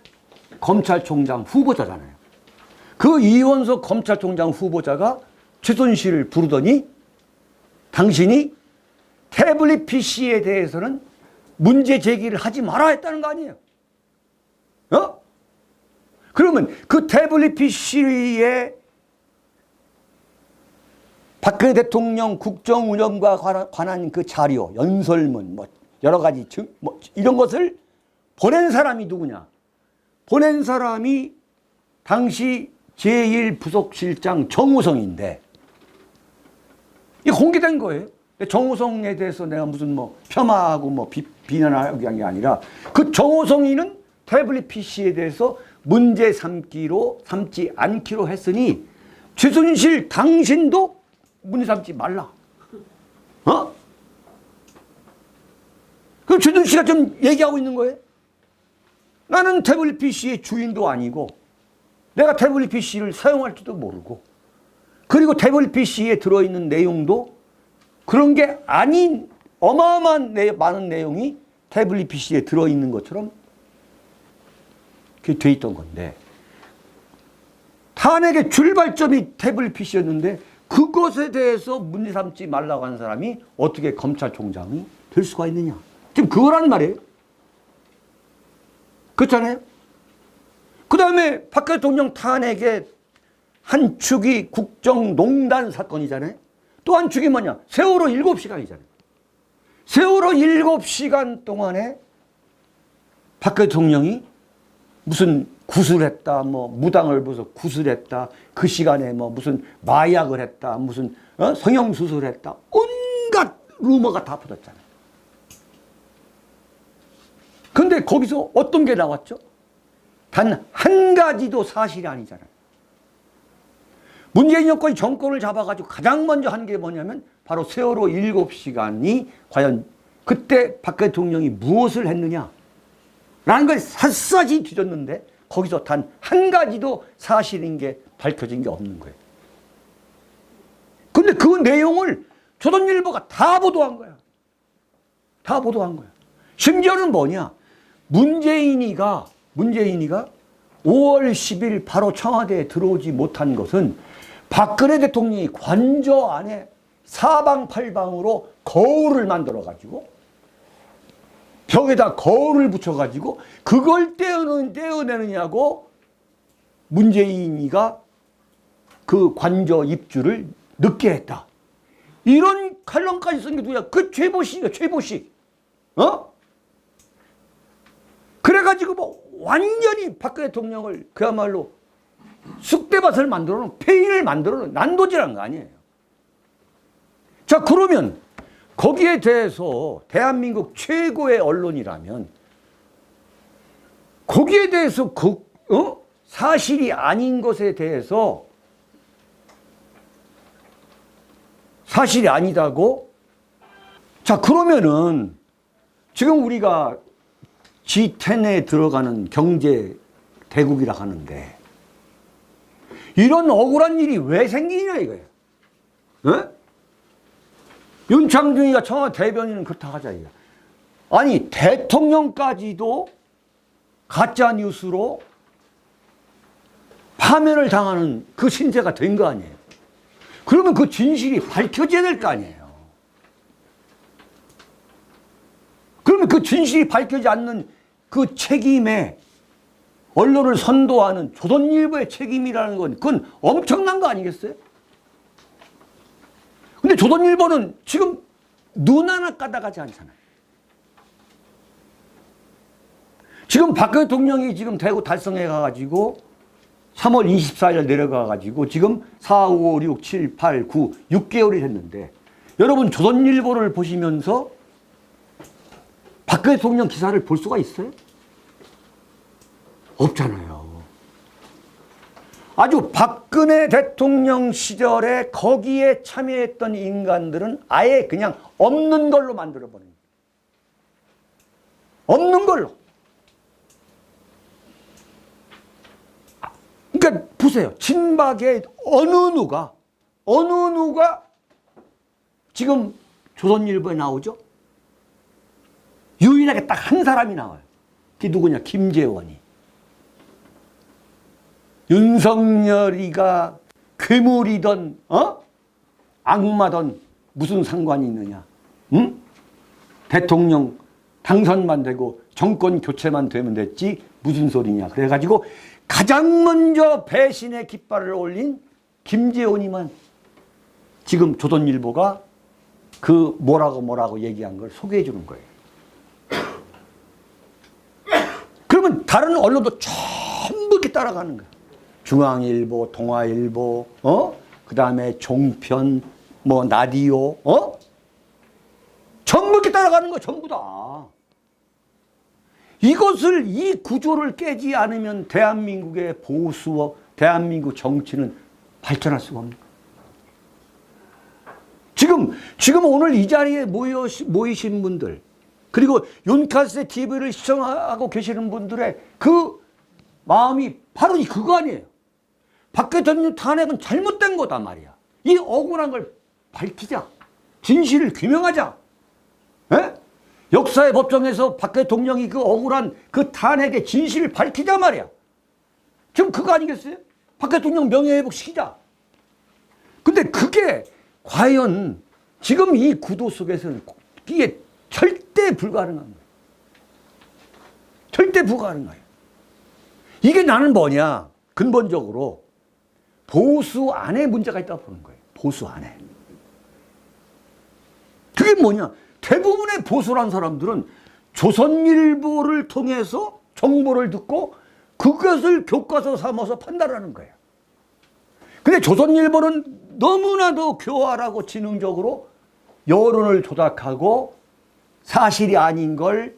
검찰총장 후보자잖아요. 그 이원석 검찰총장 후보자가 최순실을 부르더니, 당신이 태블릿 PC에 대해서는 문제 제기를 하지 말아야 했다는 거 아니에요? 그러면 그 태블릿 PC에 박근혜 대통령 국정 운영과 관한 그 자료, 연설문, 여러 가지 이런 것을 보낸 사람이 누구냐? 보낸 사람이 당시 제1부속실장 정호성인데, 이게 공개된 거예요. 정호성에 대해서 내가 무슨 폄하하고 비난하기 게 아니라, 그 정호성이는 태블릿 PC에 대해서 문제 삼지 않기로 했으니 최순실 당신도 문제 삼지 말라. 그럼 최순실이가 좀 얘기하고 있는 거예요. 나는 태블릿 PC의 주인도 아니고, 내가 태블릿 PC를 사용할지도 모르고, 그리고 태블릿 PC에 들어있는 내용도 그런 게 아닌 어마어마한 많은 내용이 태블릿 PC에 들어있는 것처럼 그게 돼 있던 건데, 탄핵의 출발점이 태블릿 PC였는데 그것에 대해서 문제 삼지 말라고 하는 사람이 어떻게 검찰총장이 될 수가 있느냐. 지금 그거라는 말이에요. 그렇잖아요. 그 다음에 박 대통령 탄핵의 한 축이 국정농단 사건이잖아요. 또 한 축이 뭐냐? 세월호 7시간이잖아요. 세월호 7시간 동안에 박 대통령이 무슨 구술했다, 무당을 봐서 구술했다, 그 시간에 무슨 마약을 했다, 무슨 성형수술을 했다, 온갖 루머가 다 퍼졌잖아요. 근데 거기서 어떤 게 나왔죠? 단 한 가지도 사실이 아니잖아요. 문재인 정권이 정권을 잡아가지고 가장 먼저 한 게 뭐냐면 바로 세월호 7시간이 과연 그때 박 대통령이 무엇을 했느냐 라는 걸 샅샅이 뒤졌는데 거기서 단 한 가지도 사실인 게 밝혀진 게 없는 거예요. 근데 그 내용을 조선일보가 다 보도한 거야. 다 보도한 거야. 심지어는 뭐냐? 문재인이가 5월 10일 바로 청와대에 들어오지 못한 것은 박근혜 대통령이 관저 안에 사방팔방으로 거울을 만들어가지고 벽에다 거울을 붙여가지고 그걸 떼어내느냐고 문재인이가 그 관저 입주를 늦게 했다. 이런 칼럼까지 쓴 게 누구야? 그 최보식이야, 최보식. 그래가지고 완전히 박근혜 대통령을 그야말로 쑥대밭을 만들어 놓은, 폐인을 만들어 놓은 난도질한 거 아니에요. 자, 그러면 거기에 대해서 대한민국 최고의 언론이라면 거기에 대해서 사실이 아닌 것에 대해서 사실이 아니다고? 자, 그러면은 지금 우리가 G10에 들어가는 경제 대국이라 하는데 이런 억울한 일이 왜 생기냐 이거예요. 윤창중이가 청와대 대변인은 그렇다 하자 이거야. 아니 대통령까지도 가짜 뉴스로 파면을 당하는 그 신세가 된 거 아니에요. 그러면 그 진실이 밝혀져야 될 거 아니에요. 그러면 그 진실이 밝혀지지 않는 그 책임에 언론을 선도하는 조선일보의 책임이라는 건 그건 엄청난 거 아니겠어요? 근데 조선일보는 지금 눈 하나 까다가지 않잖아요. 지금 박 대통령이 지금 대구 달성에 가가지고 3월 24일 내려가가지고 지금 4, 5, 6, 7, 8, 9, 6개월이 됐는데 여러분 조선일보를 보시면서 박 대통령 기사를 볼 수가 있어요? 없잖아요. 아주 박근혜 대통령 시절에 거기에 참여했던 인간들은 아예 그냥 없는 걸로 만들어버린 거예요. 없는 걸로. 그러니까 보세요. 친박의 어느 누가 지금 조선일보에 나오죠? 유일하게 딱 한 사람이 나와요. 그게 누구냐? 김재원이. 윤석열이가 괴물이던 악마던 무슨 상관이 있느냐? 응? 대통령 당선만 되고 정권 교체만 되면 됐지 무슨 소리냐? 그래가지고 가장 먼저 배신의 깃발을 올린 김재원이만 지금 조선일보가 그 뭐라고 얘기한 걸 소개해 주는 거예요. 그러면 다른 언론도 전부 이렇게 따라가는 거예요. 중앙일보, 동아일보, 그 다음에 종편, 뭐 라디오, 전부 이렇게 따라가는 거예요. 전부 다. 이것을 이 구조를 깨지 않으면 대한민국의 보수와 대한민국 정치는 발전할 수가 없는 거예요. 지금 오늘 이 자리에 모이신 분들 그리고 윤카세 TV를 시청하고 계시는 분들의 그 마음이 바로 그거 아니에요. 박 대통령 탄핵은 잘못된 거다 말이야. 이 억울한 걸 밝히자. 진실을 규명하자. 에? 역사의 법정에서 박 대통령이 그 억울한 그 탄핵의 진실을 밝히자 말이야. 지금 그거 아니겠어요? 박 대통령 명예회복시키자. 근데 그게 과연 지금 이 구도 속에서는 이게 절대 불가능한 거예요. 절대 불가능해요. 이게 나는 뭐냐? 근본적으로 보수 안에 문제가 있다고 보는 거예요. 보수 안에. 그게 뭐냐? 대부분의 보수란 사람들은 조선일보를 통해서 정보를 듣고 그것을 교과서 삼아서 판단하는 거예요. 근데 조선일보는 너무나도 교활하고 지능적으로 여론을 조작하고 사실이 아닌 걸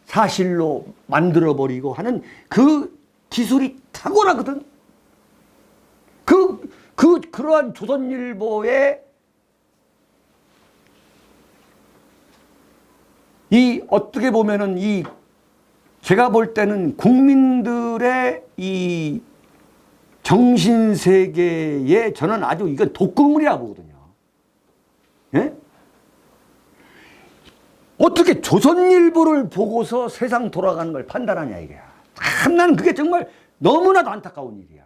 사실로 만들어버리고 하는 그 기술이 탁월하거든. 그러한 조선일보의 이 어떻게 보면은 이 제가 볼 때는 국민들의 이 정신세계에 저는 아주 이건 독극물이라고 보거든요. 예? 어떻게 조선일보를 보고서 세상 돌아가는 걸 판단하냐 이게. 참 나는 그게 정말 너무나도 안타까운 일이야.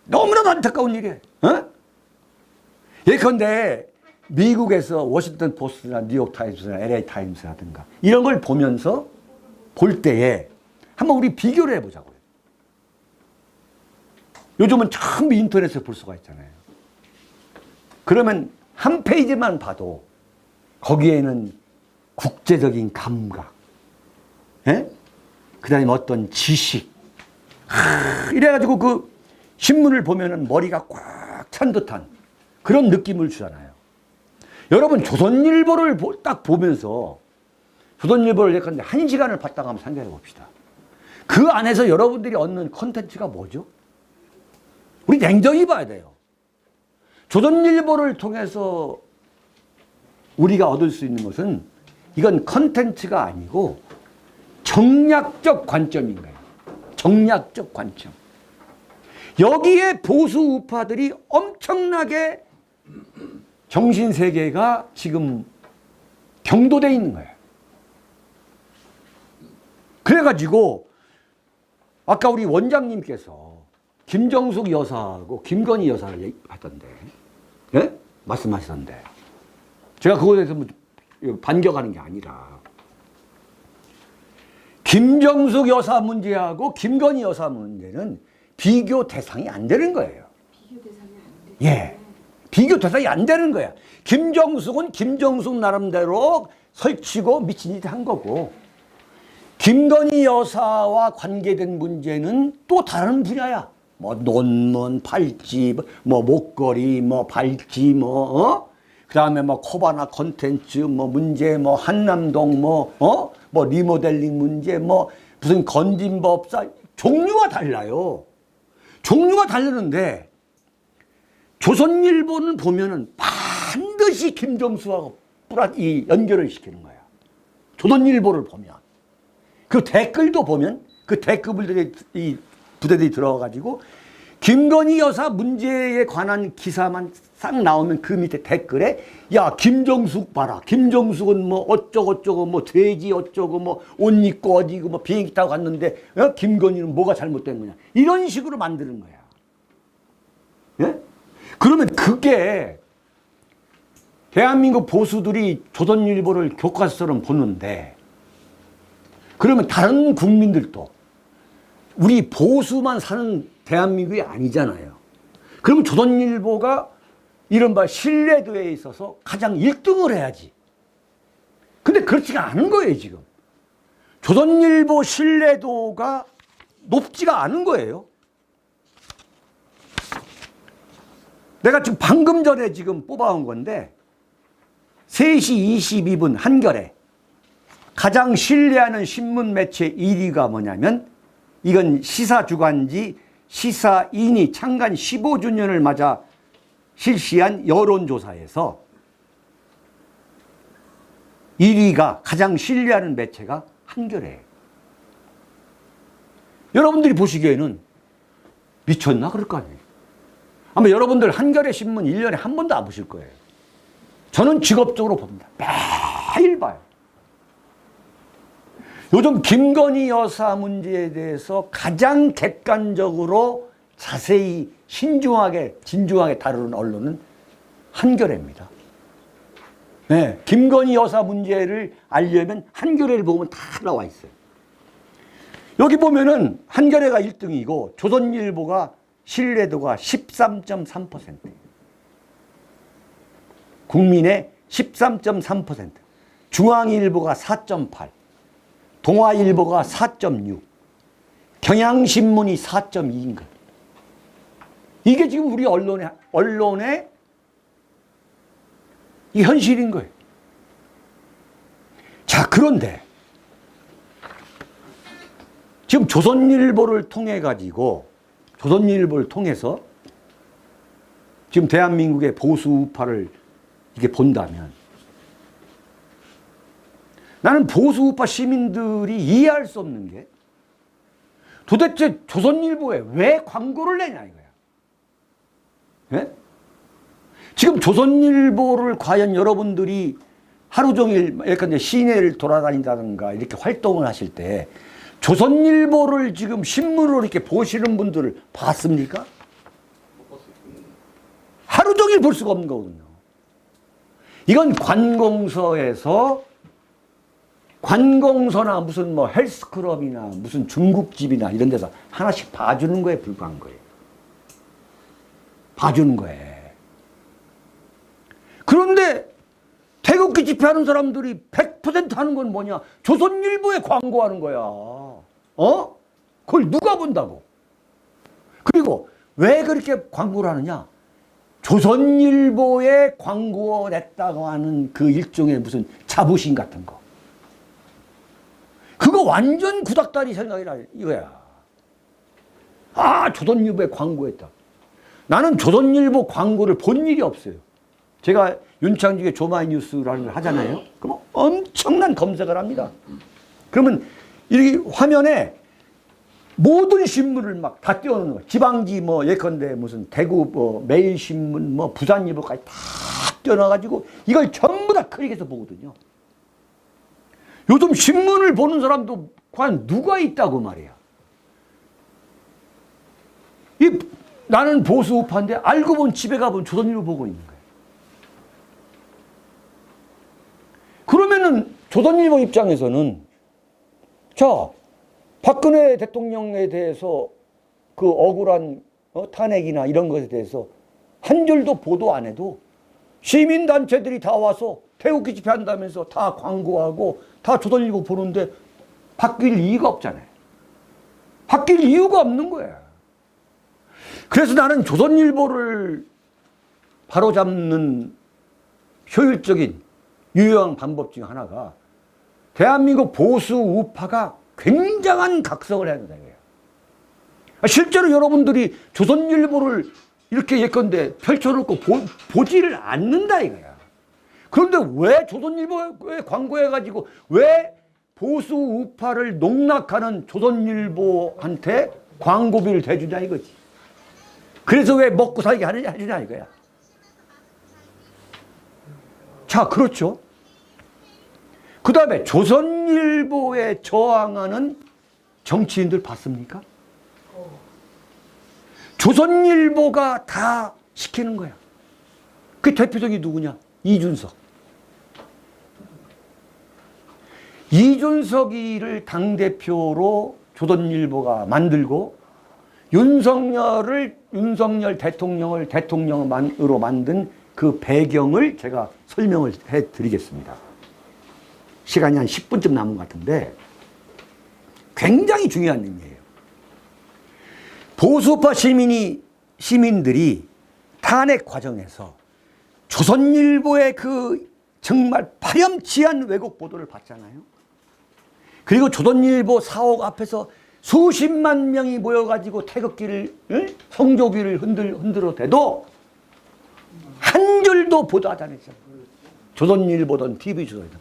너무나도 안타까운 일이야. 예컨대 미국에서 워싱턴 포스트나 뉴욕 타임스나 LA 타임스라든가 이런 걸 보면서 볼 때에 한번 우리 비교를 해보자고요. 요즘은 전부 인터넷에 볼 수가 있잖아요. 그러면 한 페이지만 봐도 거기에는 국제적인 감각, 그 다음에 어떤 지식, 이래가지고 그 신문을 보면은 머리가 꽉 찬 듯한 그런 느낌을 주잖아요. 여러분 조선일보를 딱 보면서 조선일보를 예컨대 1시간을 봤다고 한번 생각해 봅시다. 그 안에서 여러분들이 얻는 콘텐츠가 뭐죠? 우리 냉정히 봐야 돼요. 조선일보를 통해서 우리가 얻을 수 있는 것은 이건 콘텐츠가 아니고 정략적 관점인 거예요. 정략적 관점. 여기에 보수 우파들이 엄청나게 정신세계가 지금 경도되어 있는 거예요. 그래가지고 아까 우리 원장님께서 김정숙 여사하고 김건희 여사를 하던데, 예? 말씀하시던데. 제가 그거에 대해서 뭐 반격하는 게 아니라, 김정숙 여사 문제하고 김건희 여사 문제는 비교 대상이 안 되는 거예요. 비교 대상이 안 돼. 예. 비교 대상이 안 되는 거야. 김정숙은 김정숙 나름대로 설치고 미친 짓 한 거고, 김건희 여사와 관계된 문제는 또 다른 분야야. 뭐 논문, 팔찌, 뭐 목걸이, 뭐 발찌, 그다음에 뭐 코바나 콘텐츠, 뭐 문제, 뭐 한남동, 뭐 리모델링 문제, 뭐 무슨 건진법사, 종류가 달라요. 종류가 다르는데, 조선일보는 보면은 반드시 김정수하고 이 연결을 시키는 거야. 조선일보를 보면. 그 댓글도 보면, 그 댓글들이, 이 부대들이 들어가가지고, 김건희 여사 문제에 관한 기사만 싹 나오면 그 밑에 댓글에, 야, 김정숙 봐라. 김정숙은 뭐 어쩌고저쩌고, 뭐 돼지 어쩌고, 뭐 옷 입고 어디고, 뭐 비행기 타고 갔는데, 김건희는 뭐가 잘못된 거냐. 이런 식으로 만드는 거야. 예? 그러면 그게 대한민국 보수들이 조선일보를 교과서처럼 보는데, 그러면 다른 국민들도 우리 보수만 사는 대한민국이 아니잖아요. 그러면 조선일보가 이른바 신뢰도에 있어서 가장 1등을 해야지. 근데 그렇지가 않은 거예요, 지금. 조선일보 신뢰도가 높지가 않은 거예요. 내가 지금 방금 전에 지금 뽑아온 건데, 3시 22분 한겨레 가장 신뢰하는 신문 매체 1위가 뭐냐면, 이건 시사주간지 시사인이 창간 15주년을 맞아 실시한 여론조사에서 1위가 가장 신뢰하는 매체가 한겨레예요. 여러분들이 보시기에는 미쳤나 그럴 거 아니에요. 아마 여러분들 한겨레 신문 1년에 한 번도 안 보실 거예요. 저는 직업적으로 봅니다. 매일 봐요. 요즘 김건희 여사 문제에 대해서 가장 객관적으로 자세히 신중하게 진중하게 다루는 언론은 한겨레입니다. 네, 김건희 여사 문제를 알려면 한겨레를 보면 다 나와 있어요. 여기 보면은 한겨레가 1등이고 조선일보가 신뢰도가 13.3%예요. 국민의 13.3%. 중앙일보가 4.8%. 동아일보가 4.6, 경향신문이 4.2인 거예요. 이게 지금 우리 언론의 이 현실인 거예요. 자, 그런데 지금 조선일보를 통해서 지금 대한민국의 보수 우파를 이게 본다면, 나는 보수 우파 시민들이 이해할 수 없는 게, 도대체 조선일보에 왜 광고를 내냐 이거야. 예? 지금 조선일보를 과연 여러분들이 하루 종일 예컨대 시내를 돌아다닌다든가 이렇게 활동을 하실 때 조선일보를 지금 신문으로 이렇게 보시는 분들을 봤습니까? 하루 종일 볼 수가 없는 거거든요. 이건 관공서나 무슨 뭐 헬스클럽이나 무슨 중국집이나 이런 데서 하나씩 봐주는 거에 불과한 거예요. 봐주는 거예요. 그런데 태극기 집회하는 사람들이 100% 하는 건 뭐냐? 조선일보에 광고하는 거야. 그걸 누가 본다고? 그리고 왜 그렇게 광고를 하느냐? 조선일보에 광고 냈다고 하는 그 일종의 무슨 자부심 같은 거. 그거 완전 구닥다리 생각이라 이거야. 아, 조선일보에 광고했다. 나는 조선일보 광고를 본 일이 없어요. 제가 윤창중의 조마이뉴스라는 걸 하잖아요. 그럼 엄청난 검색을 합니다. 그러면 이 화면에 모든 신문을 막 다 띄워놓는 거야. 지방지 뭐 예컨대 무슨 대구 뭐 매일신문 뭐 부산일보까지 다 띄워놔가지고 이걸 전부 다 클릭해서 보거든요. 요즘 신문을 보는 사람도 과연 누가 있다고 말이야. 나는 보수 우파인데 알고 보면 집에 가보면 조선일보 보고 있는 거예요. 그러면은 조선일보 입장에서는 자, 박근혜 대통령에 대해서 그 억울한 탄핵이나 이런 것에 대해서 한 줄도 보도 안 해도 시민단체들이 다 와서 태극기 집회한다면서 다 광고하고 다 조선일보 보는데 바뀔 이유가 없잖아요. 바뀔 이유가 없는 거야. 그래서 나는 조선일보를 바로잡는 효율적인 유효한 방법 중 하나가 대한민국 보수 우파가 굉장한 각성을 해야 된다. 실제로 여러분들이 조선일보를 이렇게 예컨대 펼쳐놓고 보지를 않는다 이거야. 그런데 왜 조선일보에 광고해가지고 왜 보수 우파를 농락하는 조선일보한테 광고비를 대주냐 이거지. 그래서 왜 먹고 살게 해주냐 이거야. 자, 그렇죠. 그 다음에 조선일보에 저항하는 정치인들 봤습니까? 조선일보가 다 시키는 거야. 그 대표적이 누구냐? 이준석. 이준석이를 당대표로 조선일보가 만들고 윤석열 대통령을 대통령으로 만든 그 배경을 제가 설명을 해드리겠습니다. 시간이 한 10분쯤 남은 것 같은데 굉장히 중요한 의미예요. 보수파 시민들이 탄핵 과정에서 조선일보의 그 정말 파렴치한 왜곡 보도를 봤잖아요. 그리고 조선일보 사옥 앞에서 수십만 명이 모여가지고 태극기를, 성조기를 흔들어 대도 한 줄도 보도하지 않았잖아요. 조선일보든 TV조선이든.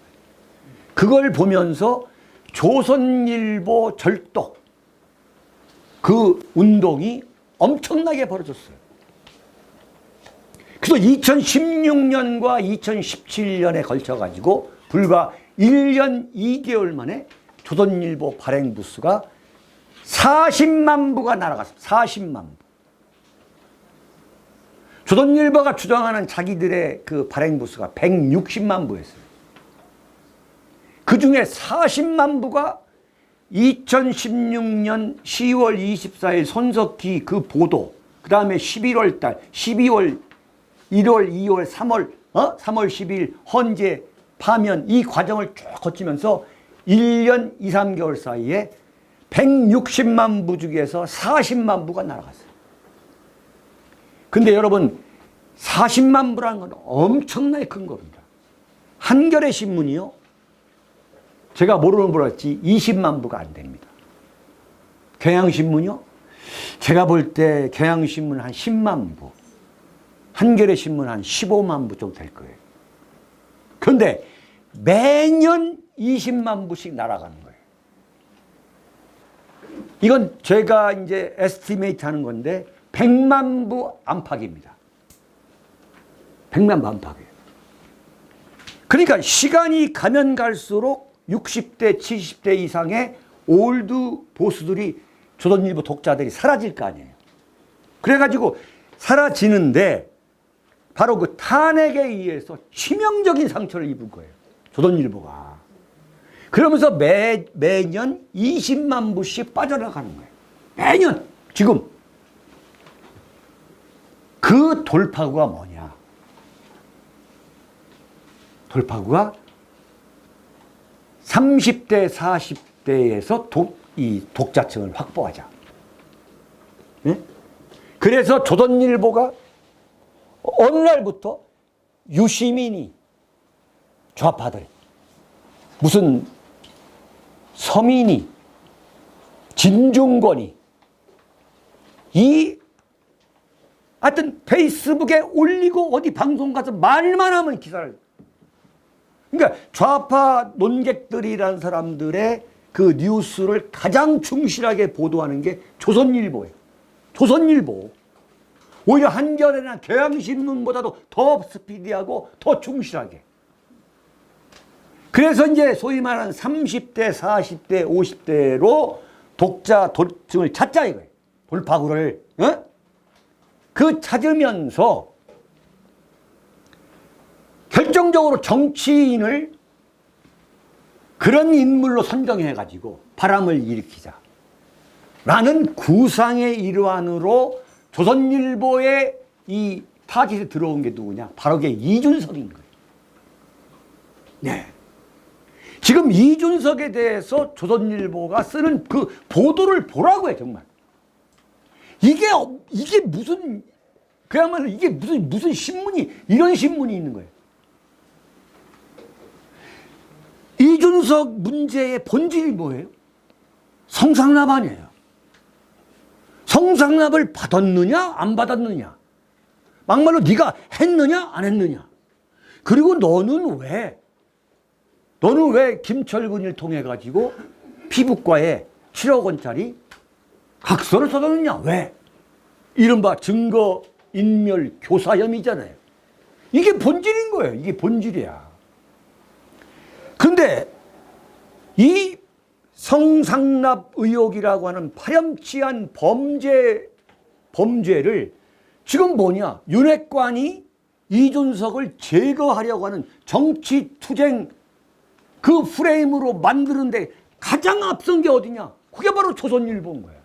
그걸 보면서 조선일보 절독 그 운동이 엄청나게 벌어졌어요. 그래서 2016년과 2017년에 걸쳐가지고 불과 1년 2개월 만에 조선일보 발행 부수가 40만 부가 날아갔습니다. 40만 부. 조선일보가 주장하는 자기들의 그 발행 부수가 160만 부였어요. 그 중에 40만 부가 2016년 10월 24일 손석희 그 보도, 그 다음에 11월 달, 12월, 1월, 2월, 3월, 3월 10일 헌재 파면 이 과정을 쭉 거치면서 1년 2, 3개월 사이에 160만 부 중에서 40만 부가 날아갔어요. 근데 여러분 40만 부라는 건 엄청나게 큰 겁니다. 한겨레 신문이요. 제가 모르는 부랄지 20만 부가 안 됩니다. 경향신문이요. 제가 볼 때 경향신문 한 10만 부. 한겨레 신문 한 15만 부 정도 될 거예요. 그런데 매년 20만 부씩 날아가는 거예요. 이건 제가 이제 에스티메이트 하는 건데 100만 부 안팎입니다. 100만 부 안팎이에요. 그러니까 시간이 가면 갈수록 60대, 70대 이상의 올드 보수들이 조선일보 독자들이 사라질 거 아니에요. 그래가지고 사라지는데 바로 그 탄핵에 의해서 치명적인 상처를 입은 거예요. 조선일보가. 그러면서 매년 20만 부씩 빠져나가는 거예요. 매년. 지금. 그 돌파구가 뭐냐. 돌파구가 30대, 40대에서 이 독자층을 확보하자. 네? 그래서 조선일보가 어느 날부터 유시민이 좌파들, 무슨 서민이, 진중권이 하여튼 페이스북에 올리고 어디 방송 가서 말만 하면 기사를. 그러니까 좌파 논객들이라는 사람들의 그 뉴스를 가장 충실하게 보도하는 게 조선일보예요. 조선일보. 오히려 한겨레나 경향신문보다도 더 스피디하고 더 충실하게. 그래서 이제 소위 말하는 30대, 40대, 50대로 독자층을 찾자 이거예요. 돌파구를. 어? 그 찾으면서 결정적으로 정치인을 그런 인물로 선정해가지고 바람을 일으키자 라는 구상의 일환으로 조선일보의 이 타깃에 들어온 게 누구냐? 바로 그게 이준석인 거예요. 네. 지금 이준석에 대해서 조선일보가 쓰는 그 보도를 보라고 해, 정말. 이게 무슨, 그야말로 이게 무슨 신문이, 이런 신문이 있는 거예요. 이준석 문제의 본질이 뭐예요? 성상납 아니에요. 성상납을 받았느냐 안 받았느냐, 막말로 네가 했느냐 안 했느냐, 그리고 너는 왜 김철근을 통해 가지고 피부과에 7억 원짜리 각서를 써줬느냐, 왜? 이른바 증거인멸 교사 혐의잖아요. 이게 본질인 거예요. 이게 본질이야. 근데 이 성상납 의혹이라고 하는 파렴치한 범죄를 지금 뭐냐? 윤핵관이 이준석을 제거하려고 하는 정치투쟁 그 프레임으로 만드는데 가장 앞선 게 어디냐? 그게 바로 조선일보인 거야.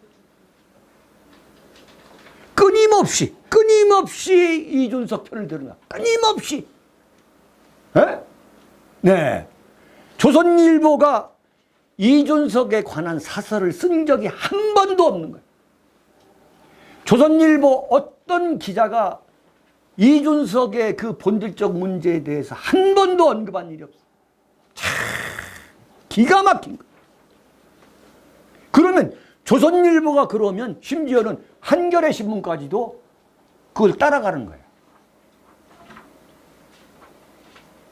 끊임없이 이준석 편을 드러나. 끊임없이. 에? 네. 조선일보가 이준석에 관한 사설을 쓴 적이 한 번도 없는 거예요. 조선일보 어떤 기자가 이준석의 그 본질적 문제에 대해서 한 번도 언급한 일이 없어요. 참 기가 막힌 거예요. 그러면 조선일보가 그러면 심지어는 한겨레 신문까지도 그걸 따라가는 거예요.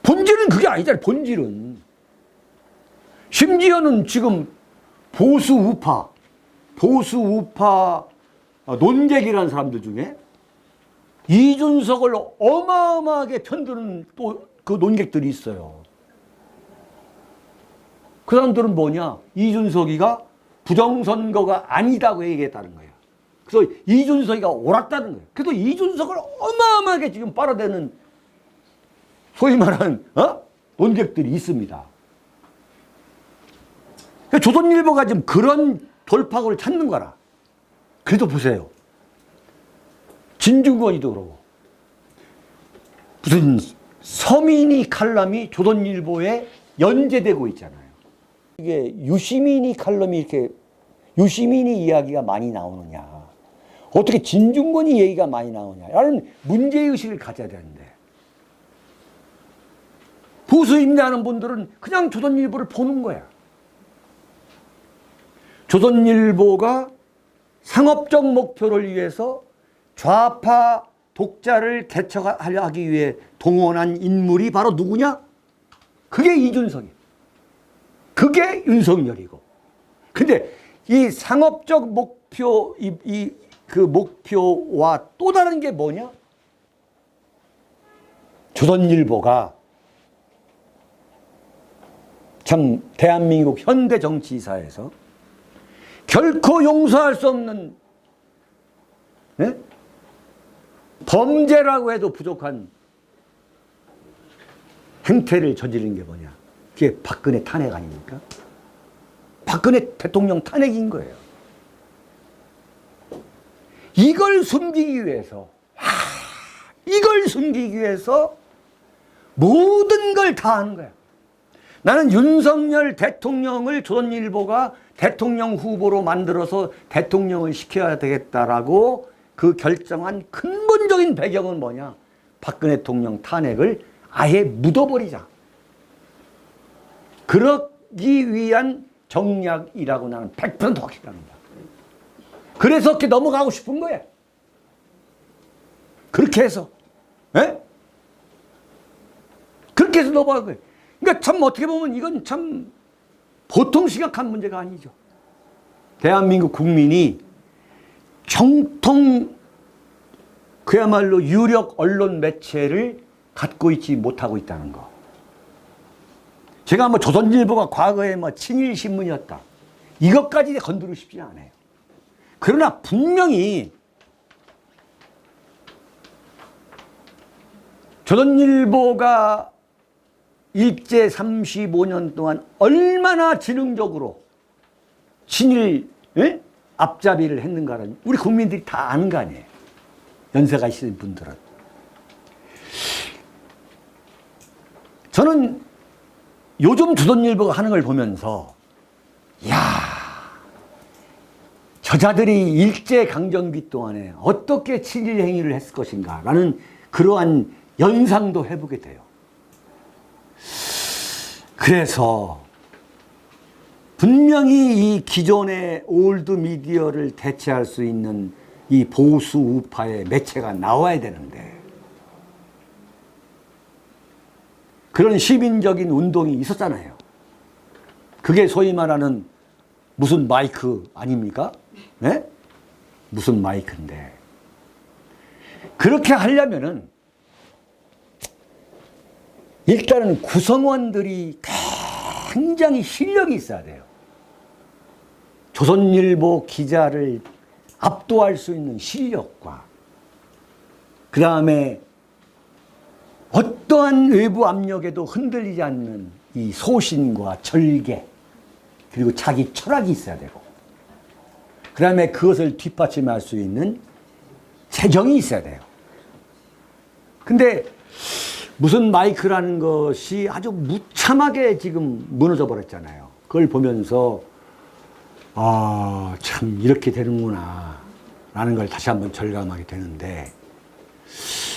본질은 그게 아니잖아요. 본질은. 심지어는 지금 보수 우파 논객이라는 사람들 중에 이준석을 어마어마하게 편드는 또 그 논객들이 있어요. 그 사람들은 뭐냐? 이준석이가 부정선거가 아니다고 얘기했다는 거예요. 그래서 이준석이가 옳았다는 거예요. 그래서 이준석을 어마어마하게 지금 빨아대는 소위 말하는 논객들이 있습니다. 조선일보가 지금 그런 돌파구를 찾는 거라. 그래도 보세요. 진중권이도 그러고 무슨 서민이 칼럼이 조선일보에 연재되고 있잖아요. 이게 유시민이 칼럼이 이렇게 유시민이 이야기가 많이 나오느냐, 어떻게 진중권이 얘기가 많이 나오냐 라는 문제의식을 가져야 되는데, 보수임대하는 분들은 그냥 조선일보를 보는 거야. 조선일보가 상업적 목표를 위해서 좌파 독자를 개척하기 위해 동원한 인물이 바로 누구냐? 그게 이준석이에요. 그게 윤석열이고. 근데 이 상업적 목표, 그 목표와 또 다른 게 뭐냐? 조선일보가 참 대한민국 현대 정치사에서 결코 용서할 수 없는, 네? 범죄라고 해도 부족한 행태를 저지른 게 뭐냐? 그게 박근혜 탄핵 아닙니까? 박근혜 대통령 탄핵인 거예요. 이걸 숨기기 위해서, 이걸 숨기기 위해서 모든 걸 다 하는 거야. 나는 윤석열 대통령을 조선일보가 대통령 후보로 만들어서 대통령을 시켜야 되겠다라고 그 결정한 근본적인 배경은 뭐냐? 박근혜 대통령 탄핵을 아예 묻어버리자. 그러기 위한 정략이라고 나는 100% 확실합니다. 그래서 그렇게 넘어가고 싶은 거예요. 그렇게 해서. 에? 그렇게 해서 넘어가는 거예요. 그러니까 참 어떻게 보면 이건 참 보통 심각한 문제가 아니죠. 대한민국 국민이 정통 그야말로 유력 언론 매체를 갖고 있지 못하고 있다는 거. 제가 뭐 조선일보가 과거에 뭐 친일 신문이었다, 이것까지 건드리고 싶지 않아요. 그러나 분명히 조선일보가 일제 35년 동안 얼마나 지능적으로 친일 앞잡이를 했는가는 우리 국민들이 다 아는 거 아니에요. 연세가 있으신 분들은. 저는 요즘 조선일보가 하는 걸 보면서 야, 저자들이 일제강점기 동안에 어떻게 친일 행위를 했을 것인가 라는 그러한 연상도 해보게 돼요. 그래서 분명히 이 기존의 올드 미디어를 대체할 수 있는 이 보수 우파의 매체가 나와야 되는데 그런 시민적인 운동이 있었잖아요. 그게 소위 말하는 무슨 마이크 아닙니까? 네? 무슨 마이크인데. 그렇게 하려면은 일단은 구성원들이 굉장히 실력이 있어야 돼요. 조선일보 기자를 압도할 수 있는 실력과 그 다음에 어떠한 외부 압력에도 흔들리지 않는 이 소신과 절개 그리고 자기 철학이 있어야 되고 그 다음에 그것을 뒷받침할 수 있는 재정이 있어야 돼요. 근데 무슨 마이크라는 것이 아주 무참하게 지금 무너져 버렸잖아요. 그걸 보면서 아, 참 이렇게 되는구나 라는 걸 다시 한번 절감하게 되는데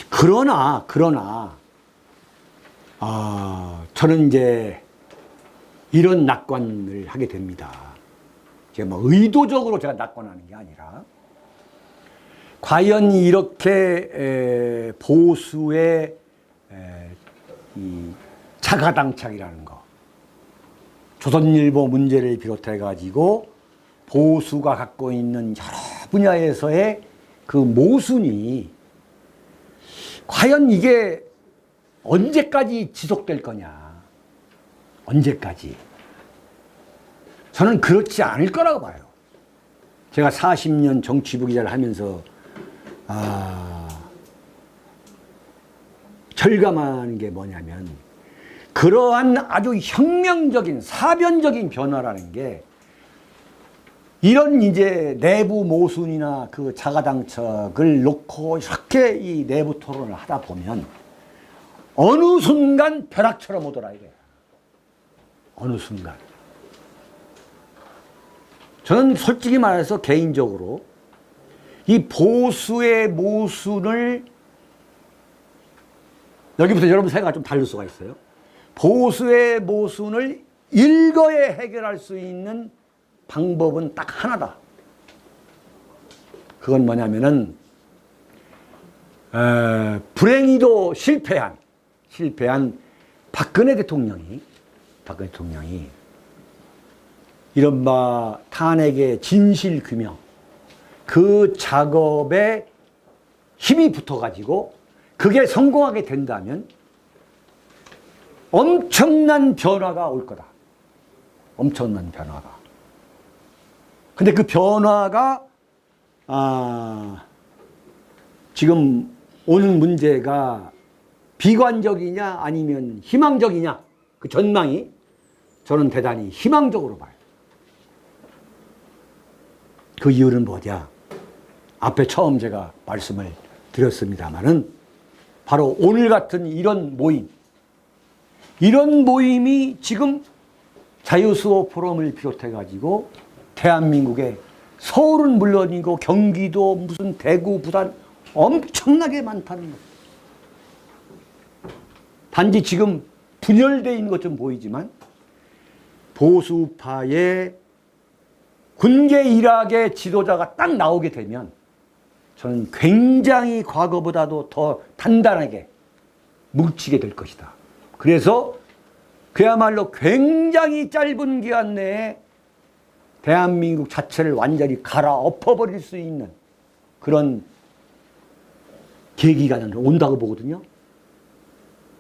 그러나 저는 이제 이런 낙관을 하게 됩니다. 제가 뭐 의도적으로 제가 낙관하는 게 아니라 과연 이렇게 보수의 이 자가당착이라는 거, 조선일보 문제를 비롯해 가지고 보수가 갖고 있는 여러 분야에서의 그 모순이 과연 이게 언제까지 지속될 거냐? 언제까지? 저는 그렇지 않을 거라고 봐요. 제가 40년 정치부 기자를 하면서 절감하는 게 뭐냐면 그러한 아주 혁명적인 사변적인 변화라는 게 이런 이제 내부 모순이나 그 자가당착을 놓고 이렇게 이 내부 토론을 하다 보면 어느 순간 벼락처럼 오더라 이거야. 어느 순간. 저는 솔직히 말해서 개인적으로 이 보수의 모순을 여기부터 여러분 생각이 좀 다를 수가 있어요. 보수의 모순을 일거에 해결할 수 있는 방법은 딱 하나다. 그건 뭐냐면은 불행히도 실패한 박근혜 대통령이 이른바 탄핵의 진실 규명 그 작업에 힘이 붙어가지고 그게 성공하게 된다면 엄청난 변화가 올 거다. 엄청난 변화가. 근데 그 변화가 지금 오는 문제가 비관적이냐 아니면 희망적이냐 그 전망이 저는 대단히 희망적으로 봐요. 그 이유는 뭐냐? 앞에 처음 제가 말씀을 드렸습니다마는 바로 오늘 같은 이런 모임이 지금 자유수호 포럼을 비롯해 가지고 대한민국에 서울은 물론이고 경기도 무슨 대구 부산 엄청나게 많다는 거예요. 단지 지금 분열되어 있는 것 좀 보이지만 보수파의 군계 일학의 지도자가 딱 나오게 되면 저는 굉장히 과거보다도 더 단단하게 뭉치게 될 것이다. 그래서 그야말로 굉장히 짧은 기간 내에 대한민국 자체를 완전히 갈아엎어버릴 수 있는 그런 계기가 온다고 보거든요.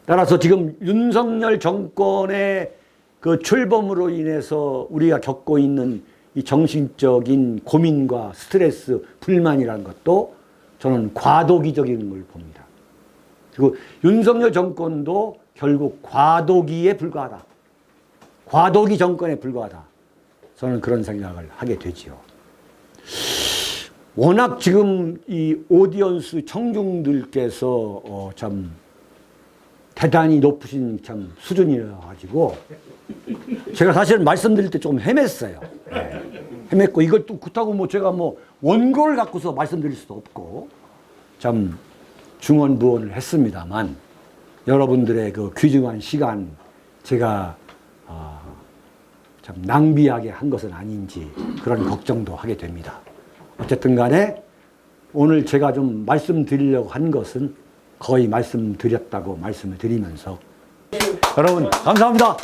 따라서 지금 윤석열 정권의 그 출범으로 인해서 우리가 겪고 있는 이 정신적인 고민과 스트레스, 불만이라는 것도 저는 과도기적인 걸 봅니다. 그리고 윤석열 정권도 결국 과도기에 불과하다. 과도기 정권에 불과하다. 저는 그런 생각을 하게 되지요. 워낙 지금 이 오디언스 청중들께서 참 대단히 높으신 참 수준이라 가지고 제가 사실 말씀드릴 때 조금 헤맸어요. 네. 헤맸고 이걸 또 그렇다고 뭐 제가 뭐 원고를 갖고서 말씀드릴 수도 없고 참 중언부언을 했습니다만 여러분들의 그 귀중한 시간 제가 참 낭비하게 한 것은 아닌지 그런 걱정도 하게 됩니다. 어쨌든 간에 오늘 제가 좀 말씀드리려고 한 것은 거의 말씀드렸다고 말씀을 드리면서 여러분 감사합니다.